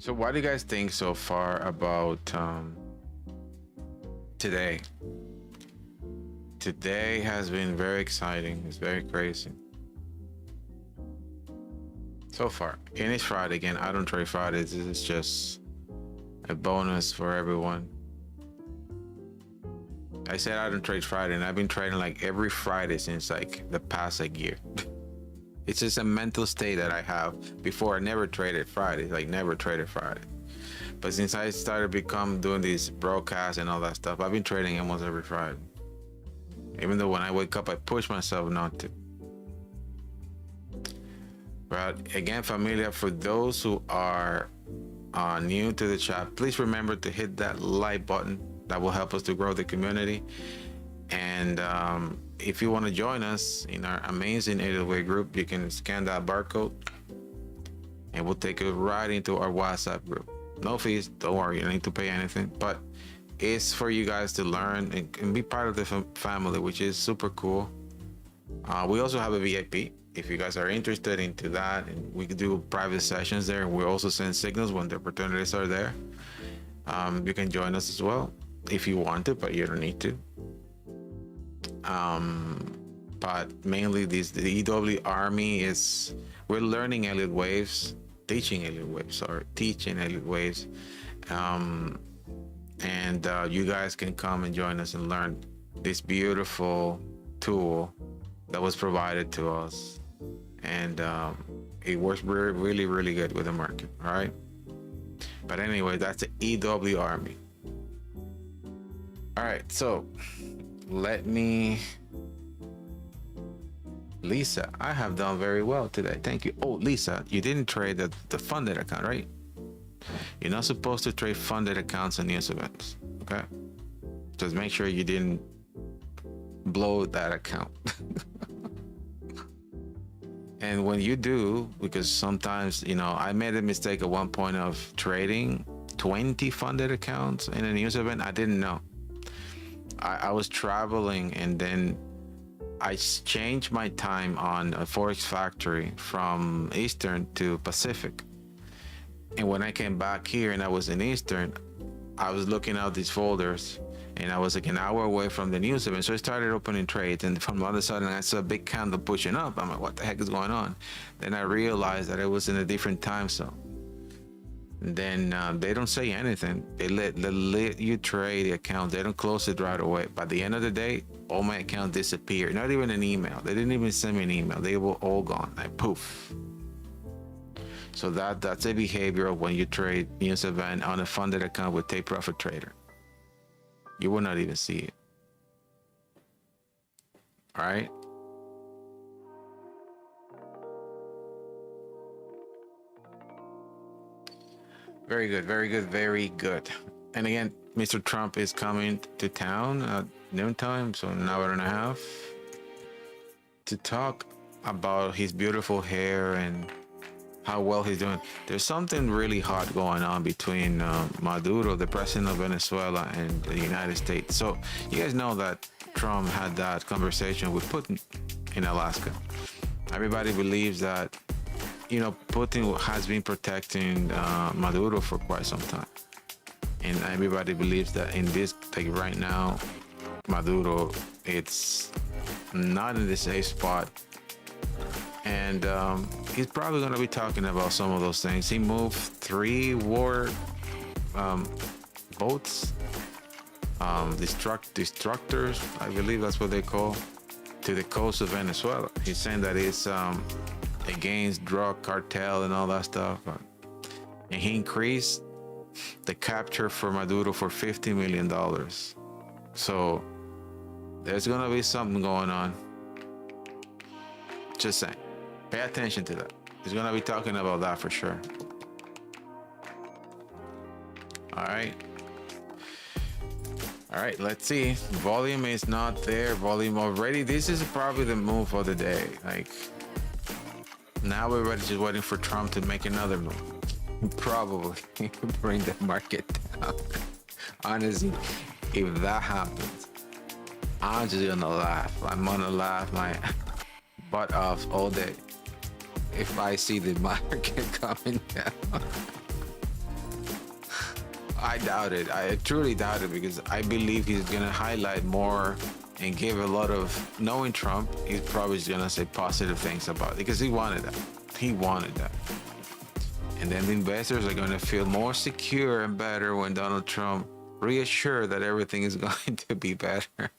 So what do you guys think so far about today? Today has been very exciting. It's very crazy so far. And it's Friday again. I don't trade Fridays. This is just a bonus for everyone. I said I don't trade Friday, and I've been trading like every Friday since like the past year. It's just a mental state that I have. Before I never traded Friday, like never traded Friday. But since I started doing these broadcasts and all that stuff, I've been trading almost every Friday. Even though when I wake up, I push myself not to. But again, familia, for those who are new to the chat, please remember to hit that like button. That will help us to grow the community. And if you want to join us in our amazing 808 group, you can scan that barcode and we'll take you right into our WhatsApp group. No fees, don't worry, you don't need to pay anything, but it's for you guys to learn and be part of the family, which is super cool. We also have a VIP if you guys are interested into that, and we can do private sessions there. We also send signals when the opportunities are there. You can join us as well if you want to, but you don't need to. But mainly the EW Army is, we're learning Elliott waves, teaching Elliott waves. And you guys can come and join us and learn this beautiful tool that was provided to us. And it works really, really good with the market. All right. But anyway, that's the EW Army. All right, so Lisa, I have done very well today. Thank you. Oh, Lisa, you didn't trade the funded account, right? You're not supposed to trade funded accounts in news events, okay? Just make sure you didn't blow that account. And when you do, because sometimes, I made a mistake at one point of trading 20 funded accounts in a news event. I didn't know. I was traveling, and then I changed my time on a Forex Factory from Eastern to Pacific. And when I came back here and I was in Eastern, I was looking out these folders, and I was like an hour away from the news event. So I started opening trades, and from the other side, I saw a big candle pushing up. I'm like, what the heck is going on? Then I realized that it was in a different time zone. Then they don't say anything. They let you trade the account. They don't close it right away. By the end of the day, all my accounts disappeared. Not even an email. They didn't even send me an email. They were all gone. Like poof. So that's a behavior of when you trade news event on a funded account with Take Profit Trader. You will not even see it. All right. Very good, very good, very good. And again, Mr. Trump is coming to town at noontime, so an hour and a half, to talk about his beautiful hair and how well he's doing. There's something really hot going on between Maduro, the president of Venezuela, and the United States. So you guys know that Trump had that conversation with Putin in Alaska. Everybody believes that Putin has been protecting Maduro for quite some time. And everybody believes that in this, like right now, Maduro, it's not in the safe spot. And he's probably going to be talking about some of those things. He moved 3 war boats, destructors, I believe that's what they call, to the coast of Venezuela. He's saying that it's against drug cartel and all that stuff. And he increased the capture for Maduro for $50 million. So there's gonna be something going on. Just saying, pay attention to that. He's gonna be talking about that for sure. All right, let's see. Volume is not there. Volume already. This is probably the move of the day. Like, now we're just waiting for Trump to make another move. Probably bring the market down. Honestly, if that happens, I'm just gonna laugh. I'm gonna laugh my butt off all day if I see the market coming down. I doubt it. I truly doubt it because I believe he's gonna highlight more and give a lot of, knowing Trump, he's probably gonna say positive things about it because he wanted that. He wanted that. And then the investors are gonna feel more secure and better when Donald Trump reassure that everything is going to be better.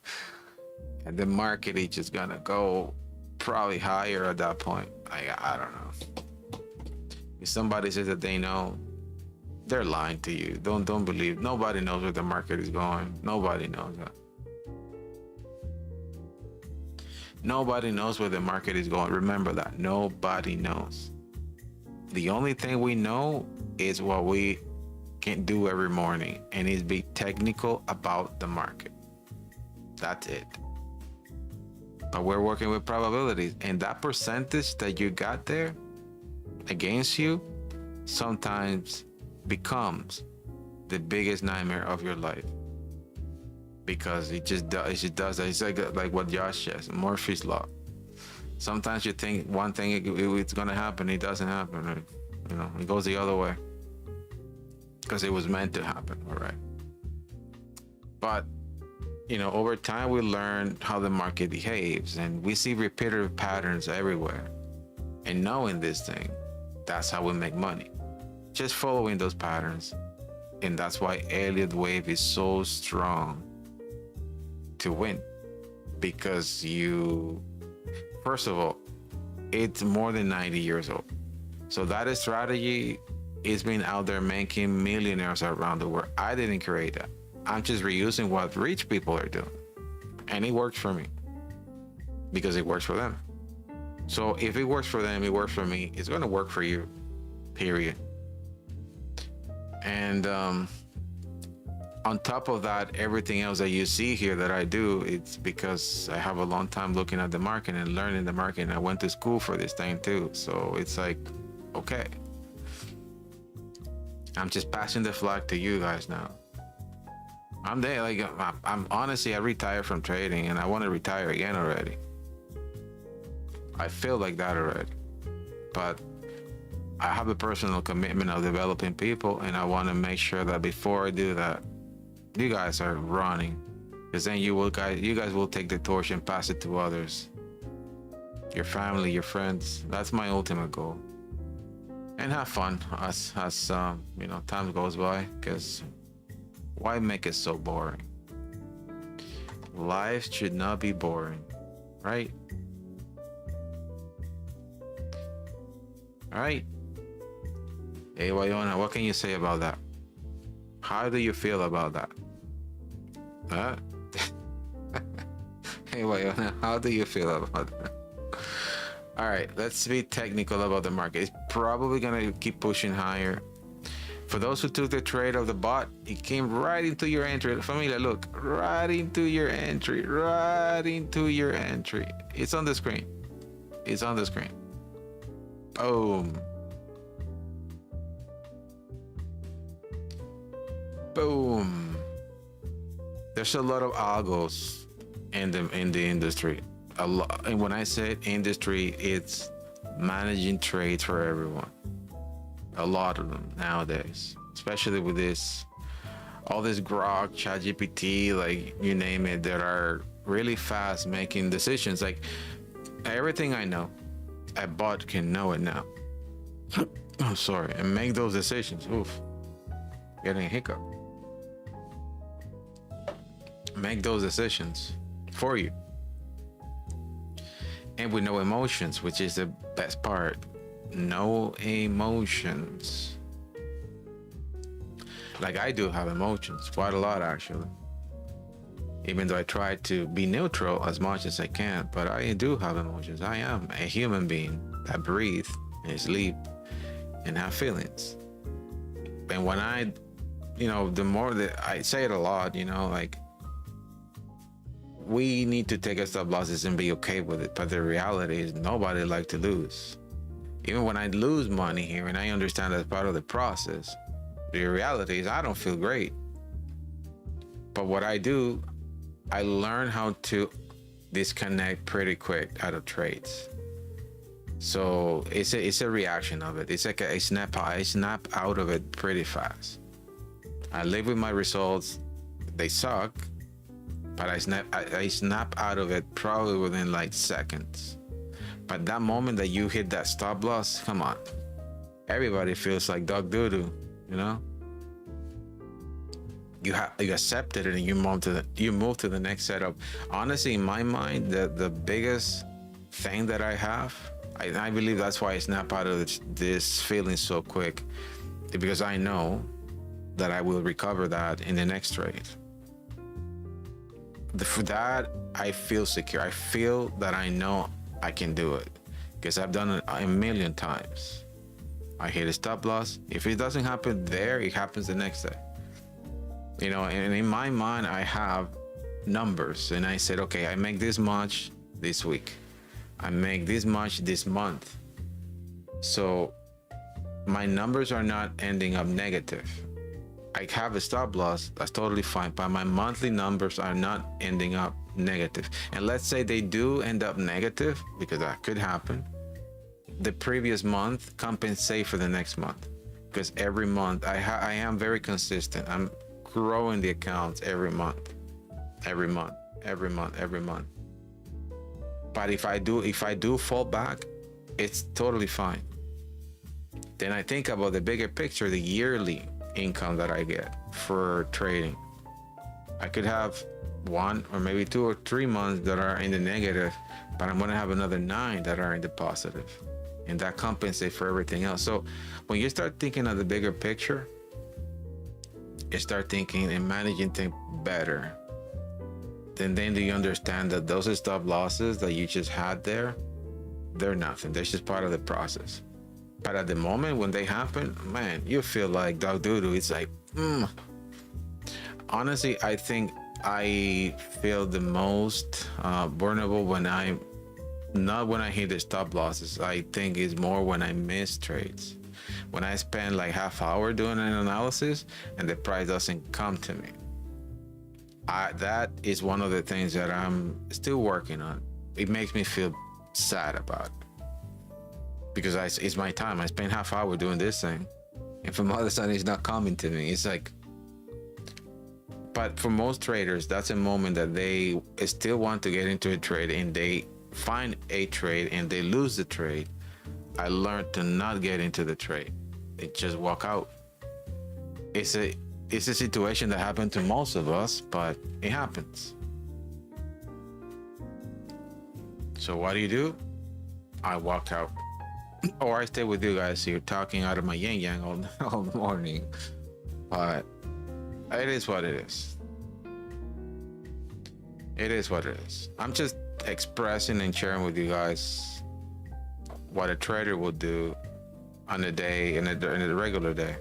And the market is just gonna go probably higher at that point. I don't know. If somebody says that they know, they're lying to you. Don't believe. Nobody knows where the market is going. Nobody knows that. Nobody knows where the market is going. Remember that. Nobody knows. The only thing we know is what we can do every morning, and is be technical about the market. That's it. But we're working with probabilities, and that percentage that you got there against you sometimes becomes the biggest nightmare of your life, because it just does that. It's like what Josh says, Murphy's law. Sometimes you think one thing it's gonna happen, it doesn't happen, right? You know, it goes the other way because it was meant to happen. All right. But you know, over time we learn how the market behaves, and we see repetitive patterns everywhere. And knowing this thing, that's how we make money. Just following those patterns. And that's why Elliott wave is so strong to win, because first of all, it's more than 90 years old. So that strategy is been out there making millionaires around the world. I didn't create that. I'm just reusing what rich people are doing. And it works for me because it works for them. So if it works for them, it works for me. It's going to work for you, period. And on top of that, everything else that you see here that I do, it's because I have a long time looking at the market and learning the market. And I went to school for this thing too. So it's like, okay, I'm just passing the flag to you guys now. I'm there. Like, I'm honestly, I retired from trading and I want to retire again already. I feel like that already. But I have a personal commitment of developing people, and I want to make sure that before I do that, you guys are running, because then you guys will take the torch and pass it to others, your family, your friends. That's my ultimate goal. And have fun as you know, time goes by, because why make it so boring? Life should not be boring, right? All right. Hey, Wayona, what can you say about that? How do you feel about that? Huh? Hey, Wayona, how do you feel about that? All right, let's be technical about the market. It's probably gonna keep pushing higher. For those who took the trade of the bot, it came right into your entry. Familia, look, right into your entry, right into your entry. It's on the screen. It's on the screen. Boom. Boom. There's a lot of algos in the industry. A lot, and when I say industry, it's managing trades for everyone. A lot of them nowadays, especially with all this Grok, ChatGPT, like you name it, that are really fast making decisions. Like everything I know, a bot can know it now. I'm sorry, and make those decisions. Oof, getting a hiccup. Make those decisions for you, and with no emotions, which is the best part. No emotions. Like I do have emotions, quite a lot actually, even though I try to be neutral as much as I can, but I do have emotions. I am a human being that breathes and sleep and have feelings. And when I, you know, the more that I say it a lot, you know, like we need to take our stop losses and be okay with it. But the reality is nobody likes to lose. Even when I lose money here, and I understand that's part of the process, the reality is I don't feel great. But what I do, I learn how to disconnect pretty quick out of trades. So it's a reaction of it. It's like I snap out of it pretty fast. I live with my results. They suck, but I snap out of it probably within like seconds. But that moment that you hit that stop loss, come on, everybody feels like dog doo-doo, you know. You accept it and you move to the next setup. Honestly, in my mind, the biggest thing that I have, I believe that's why I snap out of this feeling so quick, because I know that I will recover that in the next trade. For that, I feel secure. I feel that I know I can do it because I've done it a million times. I hit a stop loss. If it doesn't happen there, it happens the next day. You know, and in my mind, I have numbers, and I said, okay, I make this much this week. I make this much this month. So my numbers are not ending up negative. I have a stop loss, that's totally fine, but my monthly numbers are not ending up negative. And let's say they do end up negative, because that could happen. The previous month compensate for the next month, because every month I am very consistent. I'm growing the accounts every month. But if I do fall back, it's totally fine. Then I think about the bigger picture, the yearly income that I get for trading. I could have 1 or maybe 2 or 3 months that are in the negative, but I'm going to have another 9 that are in the positive, and that compensates for everything else. So when you start thinking of the bigger picture, you start thinking and managing things better. Then do you understand that those stop losses that you just had there, they're nothing. They're just part of the process. But at the moment when they happen, man, you feel like dog doo-doo. It's like, Honestly, I think I feel the most vulnerable when I hit the stop losses. I think it's more when I miss trades. When I spend like half hour doing an analysis and the price doesn't come to me. That is one of the things that I'm still working on. It makes me feel sad about it, because it's my time. I spend half hour doing this thing, and from all of a sudden it's not coming to me. It's like, but for most traders, that's a moment that they still want to get into a trade, and they find a trade and they lose the trade. I learned to not get into the trade. They just walk out. It's a situation that happened to most of us, but it happens. So what do? I walk out. Or I stay with you guys here talking out of my yin-yang all morning. But it is what it is. It is what it is. I'm just expressing and sharing with you guys what a trader will do on a day, in a regular day.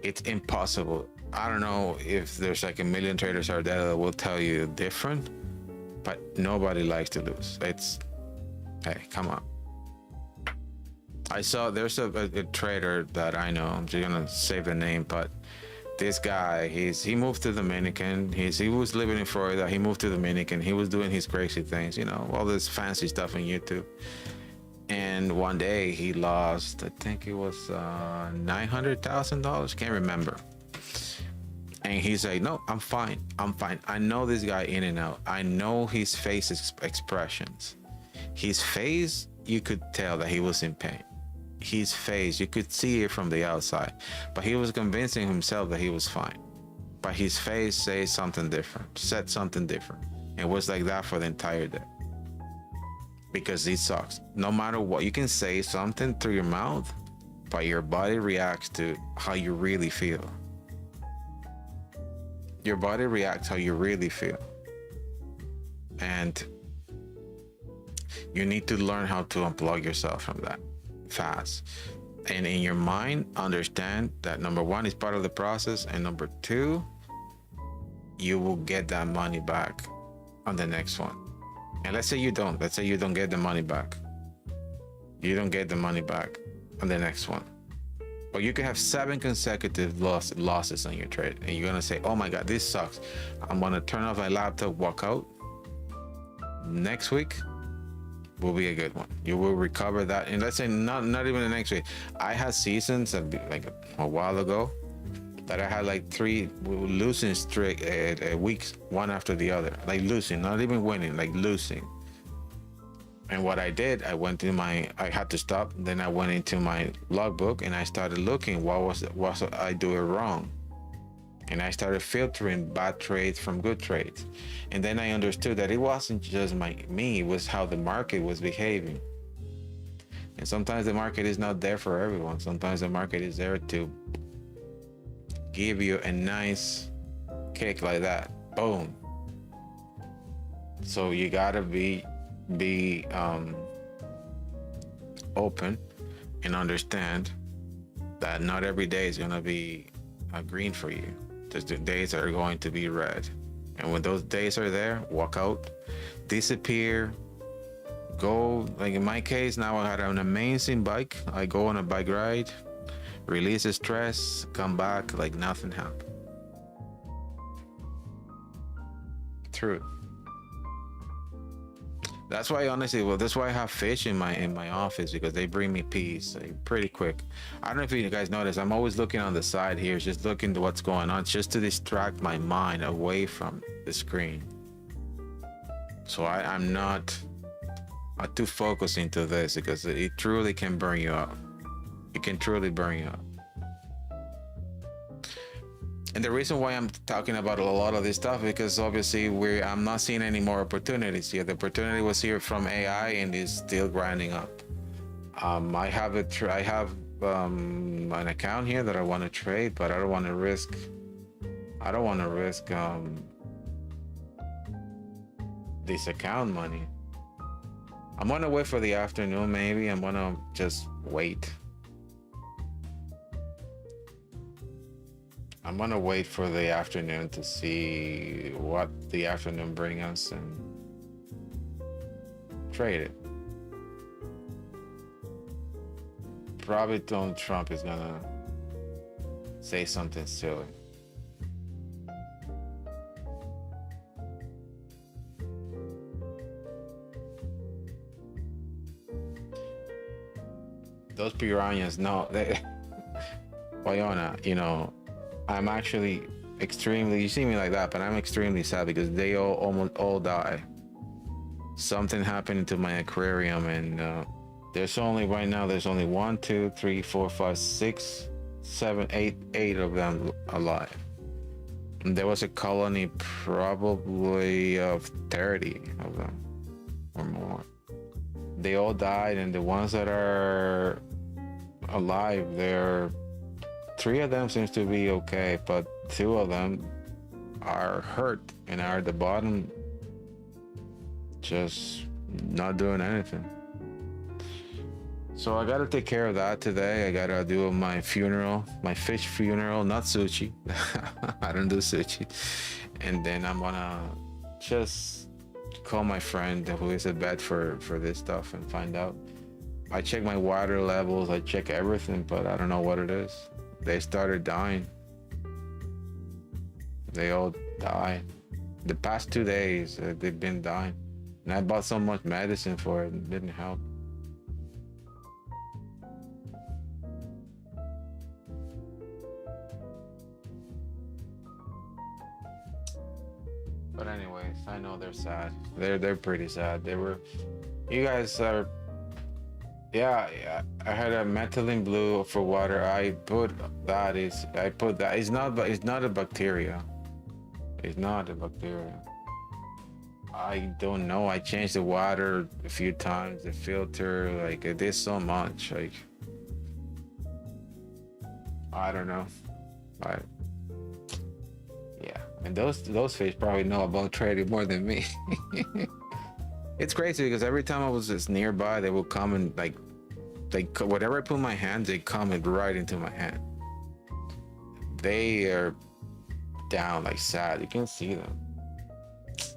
It's impossible. I don't know if there's like a million traders out there that will tell you different, but nobody likes to lose. Hey, come on. I saw there's a trader that I know. I'm just gonna save the name, but this guy, he moved to Dominican. He was living in Florida. He moved to Dominican. He was doing his crazy things, all this fancy stuff on YouTube. And one day he lost, I think it was $900,000. Can't remember. And he's like, no, I'm fine. I know this guy in and out. I know his face expressions. His face, you could tell that he was in pain. His face, you could see it from the outside, but he was convincing himself that he was fine. But his face said something different. It was like that for the entire day. Because it sucks. No matter what, you can say something through your mouth, but your body reacts to how you really feel. Your body reacts how you really feel. And you need to learn how to unplug yourself from that fast. And in your mind, understand that number one is part of the process, and number two, you will get that money back on the next one. And let's say you don't get the money back. You don't get the money back on the next one. Or you can have 7 consecutive losses on your trade, and you're gonna say, oh my God, this sucks. I'm gonna turn off my laptop, walk out. Next week will be a good one. You will recover that. And let's say not even the next week. I had seasons like a while ago that I had like 3 losing streak weeks, one after the other, like losing, not even winning, like losing. And what I did, I went to I had to stop. Then I went into my logbook and I started looking what was I doing wrong. And I started filtering bad trades from good trades. And then I understood that it wasn't just me, it was how the market was behaving. And sometimes the market is not there for everyone. Sometimes the market is there to give you a nice kick like that. Boom. So you gotta be open and understand that not every day is gonna be green for you. There's the days that are going to be red, and when those days are there, walk out, disappear, go. Like in my case, now I had an amazing bike. I go on a bike ride, release the stress, come back like nothing happened. Truth. That's why, honestly, that's why I have fish in my office, because they bring me peace pretty quick. I don't know if you guys notice, I'm always looking on the side here, just looking to what's going on, just to distract my mind away from the screen. So I'm not too focused into this, because it truly can burn you up. It can truly burn you up. And the reason why I'm talking about a lot of this stuff, because obviously I'm not seeing any more opportunities here. The opportunity was here from AI and is still grinding up. I have an account here that I want to trade, but I don't want to risk this account money. I'm gonna wait for the afternoon. Maybe I'm gonna just wait. I'm gonna wait for the afternoon to see what the afternoon brings us and trade it. Probably Donald Trump is gonna say something silly. Those piranhas, no, Wayona, I'm actually extremely, you see me like that, but I'm extremely sad because they almost all die. Something happened to my aquarium, and there's only 1, 2, 3, 4, 5, 6, 7, 8 of them alive. And there was a colony probably of 30 of them or more. They all died, and the ones that are alive, 3 of them seems to be okay, but 2 of them are hurt and are at the bottom, just not doing anything. So I gotta take care of that today. I gotta do my funeral, my fish funeral, not sushi. I don't do sushi. And then I'm gonna just call my friend who is a vet for this stuff and find out. I check my water levels, I check everything, but I don't know what it is. They started dying. They all died. The past 2 days, they've been dying. And I bought so much medicine for it, it didn't help. But anyways, I know they're sad. They're pretty sad. You guys are. Yeah, I had a methylene blue for water. I put that. It's not a bacteria. It's not a bacteria. I don't know. I changed the water a few times, the filter, like it did so much. Like I don't know. Yeah, and those fish probably know about trading more than me. It's crazy because every time I was just nearby, they would come and whatever I put in my hand, they come and right into my hand. They are down, like sad. You can see them.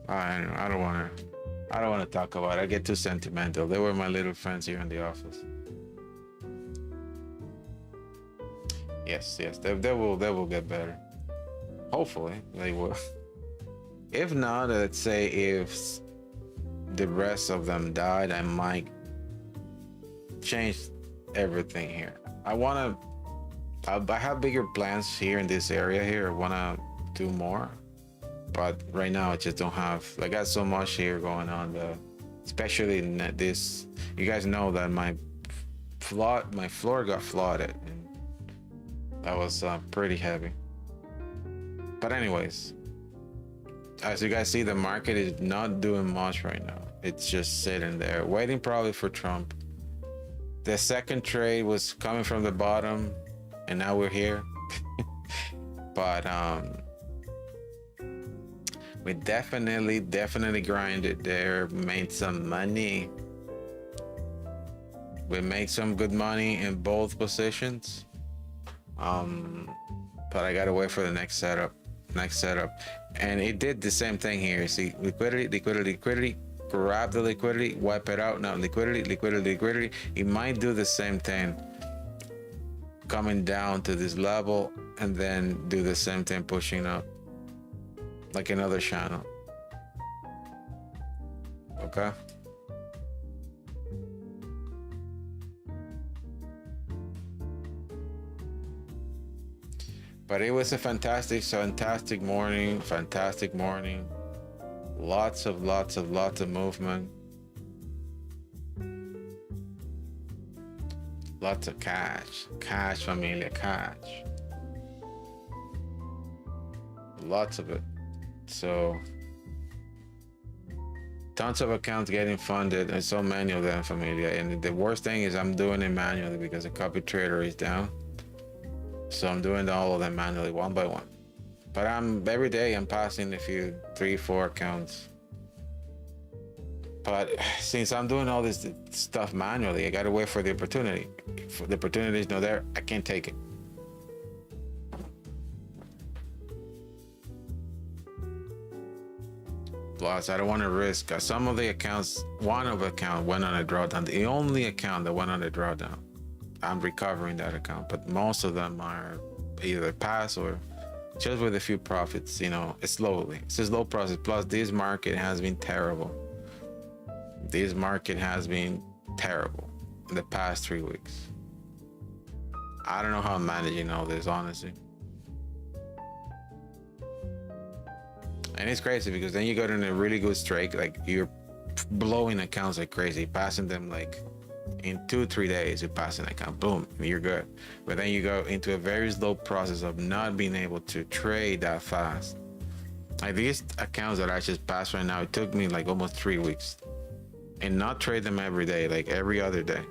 I don't want to talk about it. I get too sentimental. They were my little friends here in the office. Yes, they will get better. Hopefully they will. If not, let's say if the rest of them died, I might change everything here. I want to I have bigger plans here in this area here. I want to do more, but right now I just don't have. I got so much here going on, especially in this. You guys know that my floor got flooded, and that was pretty heavy. But anyways, as you guys see, the market is not doing much right now. It's just sitting there, waiting probably for Trump. The second trade was coming from the bottom, and now we're here. But we definitely grinded there, made some money. We made some good money in both positions. But I gotta wait for the next setup. And it did the same thing here. See, liquidity. Grab the liquidity, wipe it out. Now liquidity. It might do the same thing, coming down to this level, and then do the same thing, pushing up like another channel. Okay. But it was a fantastic morning. Lots of movement. Lots of cash, familia, cash. Lots of it. So tons of accounts getting funded, and so many of them, familia. And the worst thing is I'm doing it manually because the copy trader is down. So I'm doing all of them manually, one by one. But every day I'm passing a few, 3-4 accounts. But since I'm doing all this stuff manually, I gotta wait for the opportunity. If the opportunity is not there, I can't take it. Plus, I don't want to risk some of the accounts. One of the account went on a drawdown. The only account that went on a drawdown, I'm recovering that account. But most of them are either pass or just with a few profits, slowly. It's a slow process. Plus, this market has been terrible. This market has been terrible in the past 3 weeks. I don't know how I'm managing all this, honestly. And it's crazy because then you go in a really good streak, like you're blowing accounts like crazy, passing them like in 2-3 days, you pass an account, boom, you're good. But then you go into a very slow process of not being able to trade that fast. Like these accounts that I just passed right now, it took me like almost 3 weeks, and not trade them every day, like every other day.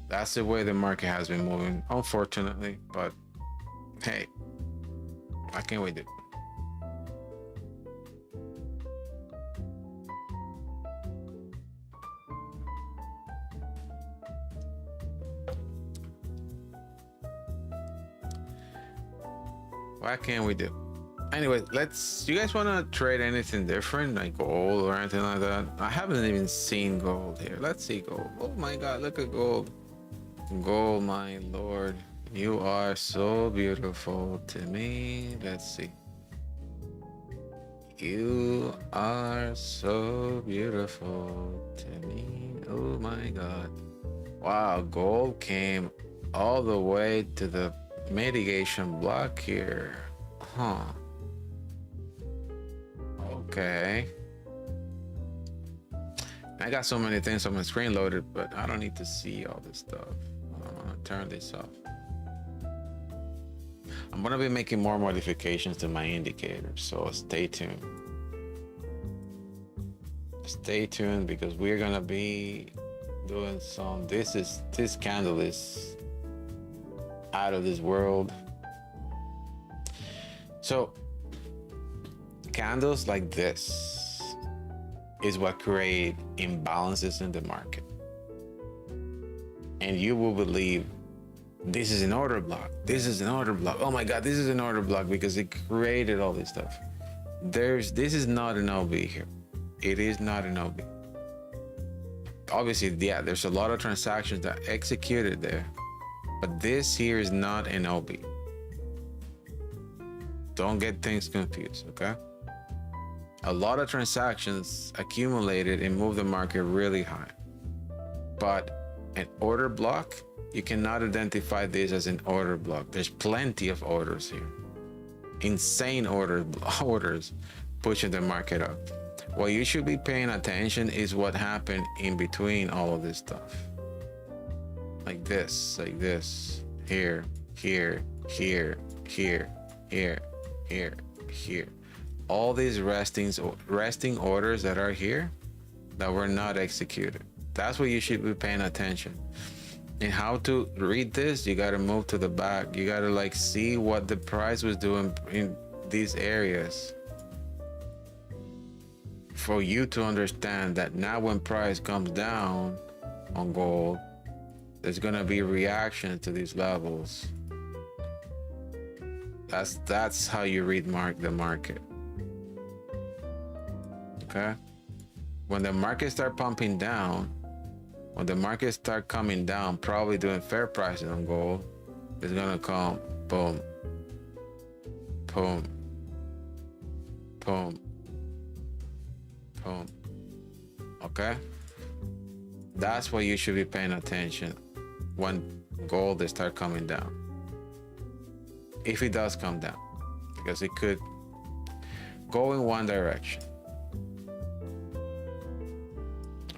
That's the way the market has been moving, unfortunately, but hey, I can't wait. What can we do? Anyway, you guys want to trade anything different, like gold or anything like that? I haven't even seen gold here. Let's see gold. Oh my God, look at gold. Gold, my Lord. You are so beautiful to me. Let's see. You are so beautiful to me. Oh my God. Wow, gold came all the way to the mitigation block here. Huh. Okay. I got so many things on my screen loaded, but I don't need to see all this stuff. I'm gonna turn this off. I'm gonna be making more modifications to my indicators, so stay tuned. Stay tuned because we're gonna be doing some. This candle is out of this world. So candles like this is what create imbalances in the market, and you will believe this is an order block. This is an order block. Oh my God, this is an order block because it created all this stuff. This is not an OB here. It is not an OB. Obviously, yeah, there's a lot of transactions that executed there, but this here is not an OB. Don't get things confused, okay? A lot of transactions accumulated and moved the market really high. But an order block, you cannot identify this as an order block. There's plenty of orders here. Insane orders pushing the market up. What you should be paying attention is what happened in between all of this stuff. Like this, here, here, here, here, here, here, here. All these resting orders that are here that were not executed. That's what you should be paying attention. And how to read this, you got to move to the back. You got to like see what the price was doing in these areas for you to understand that now when price comes down on gold, there's going to be reaction to these levels. That's how you read the market. Okay? When the market start pumping down, when the market start coming down, probably doing fair pricing on gold, it's gonna come boom, boom, boom, boom. Okay? That's why you should be paying attention when gold is start coming down. If it does come down, because it could go in one direction.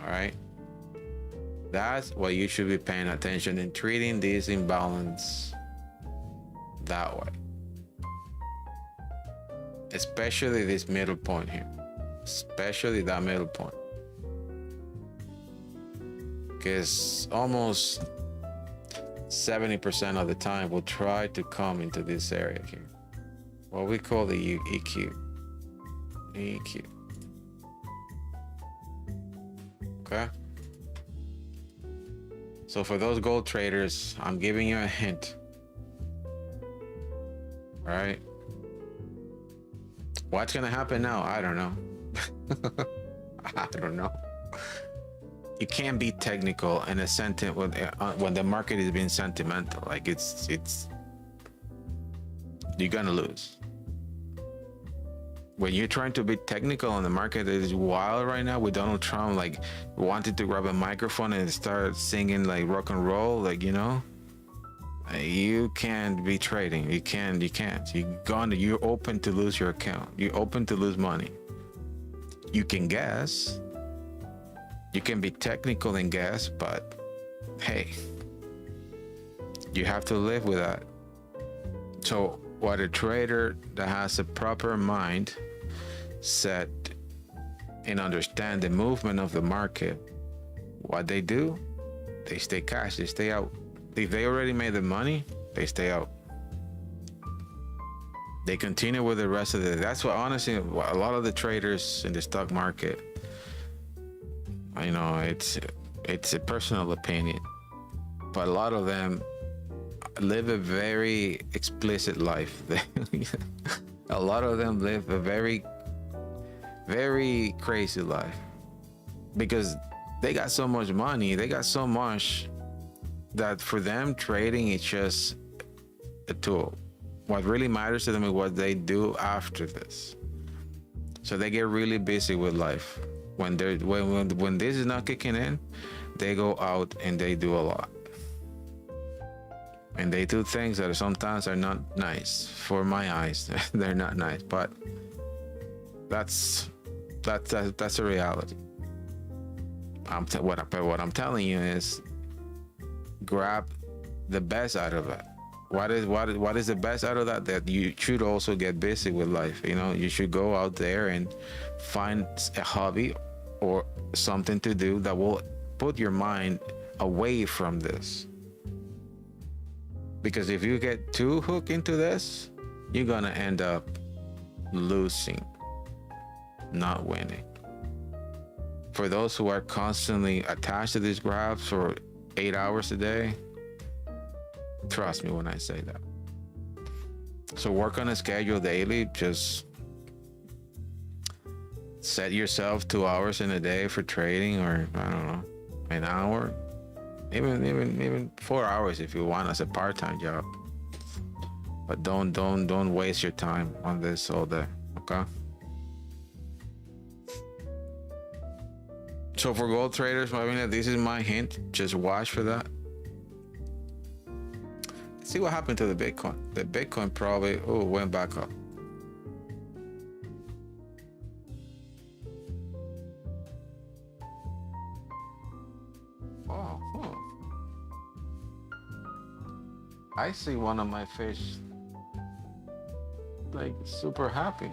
All right? That's what you should be paying attention in treating this imbalance that way. Especially this middle point here. Especially that middle point. Because almost 70% of the time we'll try to come into this area here. What we call the EQ. EQ. Okay? So for those gold traders, I'm giving you a hint. All right? What's gonna happen now? I don't know. I don't know. You can't be technical in a sentiment when the market is being sentimental. Like it's you're gonna lose. When you're trying to be technical and the market is wild right now with Donald Trump like wanted to grab a microphone and start singing like rock and roll, like, you know, you can't be trading. You can't. You're open to lose your account. You're open to lose money. You can guess. You can be technical and guess, but hey, you have to live with that. So what a trader that has a proper mind set and understand the movement of the market, what they do, they stay cash, they stay out. If they already made the money, they stay out. They continue with the rest of the, that's what honestly, a lot of the traders in the stock market, you know, it's a personal opinion, but a lot of them live a very explicit life. A lot of them live a very, very crazy life because they got so much money, they got so much that for them trading is just a tool. What really matters to them is what they do after this. So they get really busy with life. When this is not kicking in, they go out and they do a lot. And they do things that sometimes are not nice for my eyes. They're not nice, but that's a reality. What I'm telling you is grab the best out of it. What is the best out of that? That you should also get busy with life. You know, you should go out there and find a hobby or something to do that will put your mind away from this. Because if you get too hooked into this, you're gonna end up losing, not winning. For those who are constantly attached to these graphs for 8 hours a day, trust me when I say that. So work on a schedule daily. Just set yourself 2 hours in a day for trading, or I don't know, an hour, even 4 hours if you want as a part-time job. But don't waste your time on this all day, okay? So for gold traders, I mean, this is my hint. Just watch for that. See what happened to the Bitcoin. The Bitcoin probably went back up. Oh. I see one of my fish like super happy.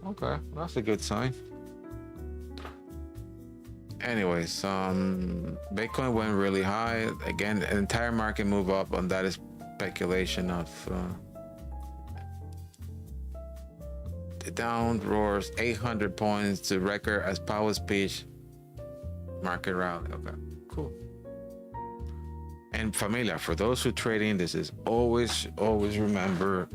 Okay, that's a good sign. Anyways, Bitcoin went really high again. The entire market moved up, and that is speculation of the down roars 800 points to record as Powell speech. Market rally. Okay, cool. And familia, for those who trade indices, always remember,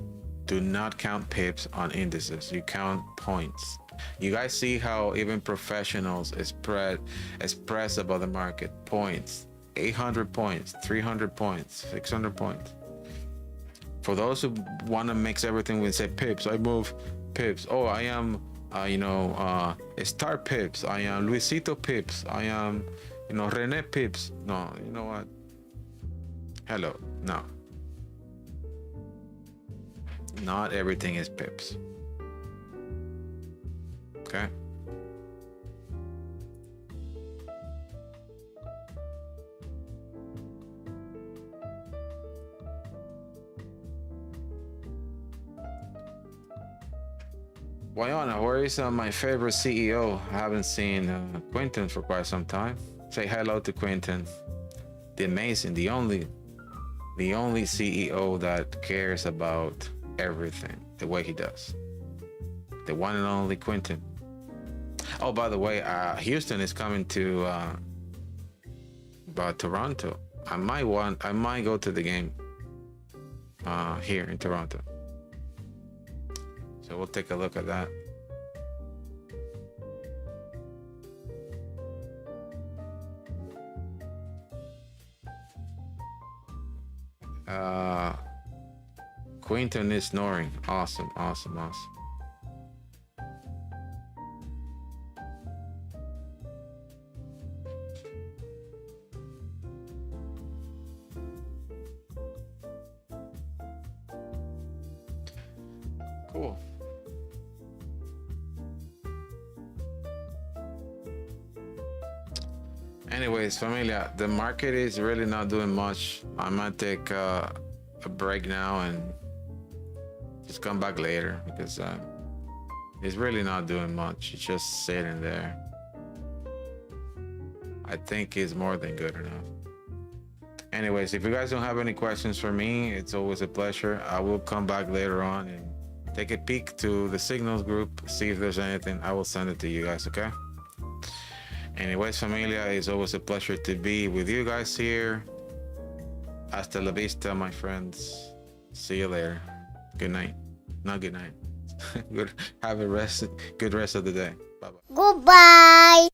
do not count pips on indices. You count points. You guys see how even professionals express about the market. Points, 800 points, 300 points, 600 points. For those who want to mix everything, we say pips. I move pips. Oh, I am, Star Pips. I am Luisito Pips. I am, Rene Pips. No, you know what? Hello. No. Not everything is pips. Okay. Wayana, where is my favorite CEO? I haven't seen Quentin for quite some time. Say hello to Quentin. The amazing, the only CEO that cares about everything the way he does. The one and only Quentin. Oh, by the way, Houston is coming to Toronto. I might go to the game here in Toronto. So we'll take a look at that. Quentin is snoring. Awesome. Cool. Anyways, familia, the market is really not doing much. I might take a break now and just come back later because it's really not doing much. It's just sitting there. I think it's more than good enough. Anyways, if you guys don't have any questions for me, it's always a pleasure. I will come back later on and take a peek to the signals group, see if there's anything. I will send it to you guys, okay? Anyways, familia, it's always a pleasure to be with you guys here. Hasta la vista, my friends. See you later. Good night. Not good night. Good. Have a good rest of the day. Bye-bye. Goodbye.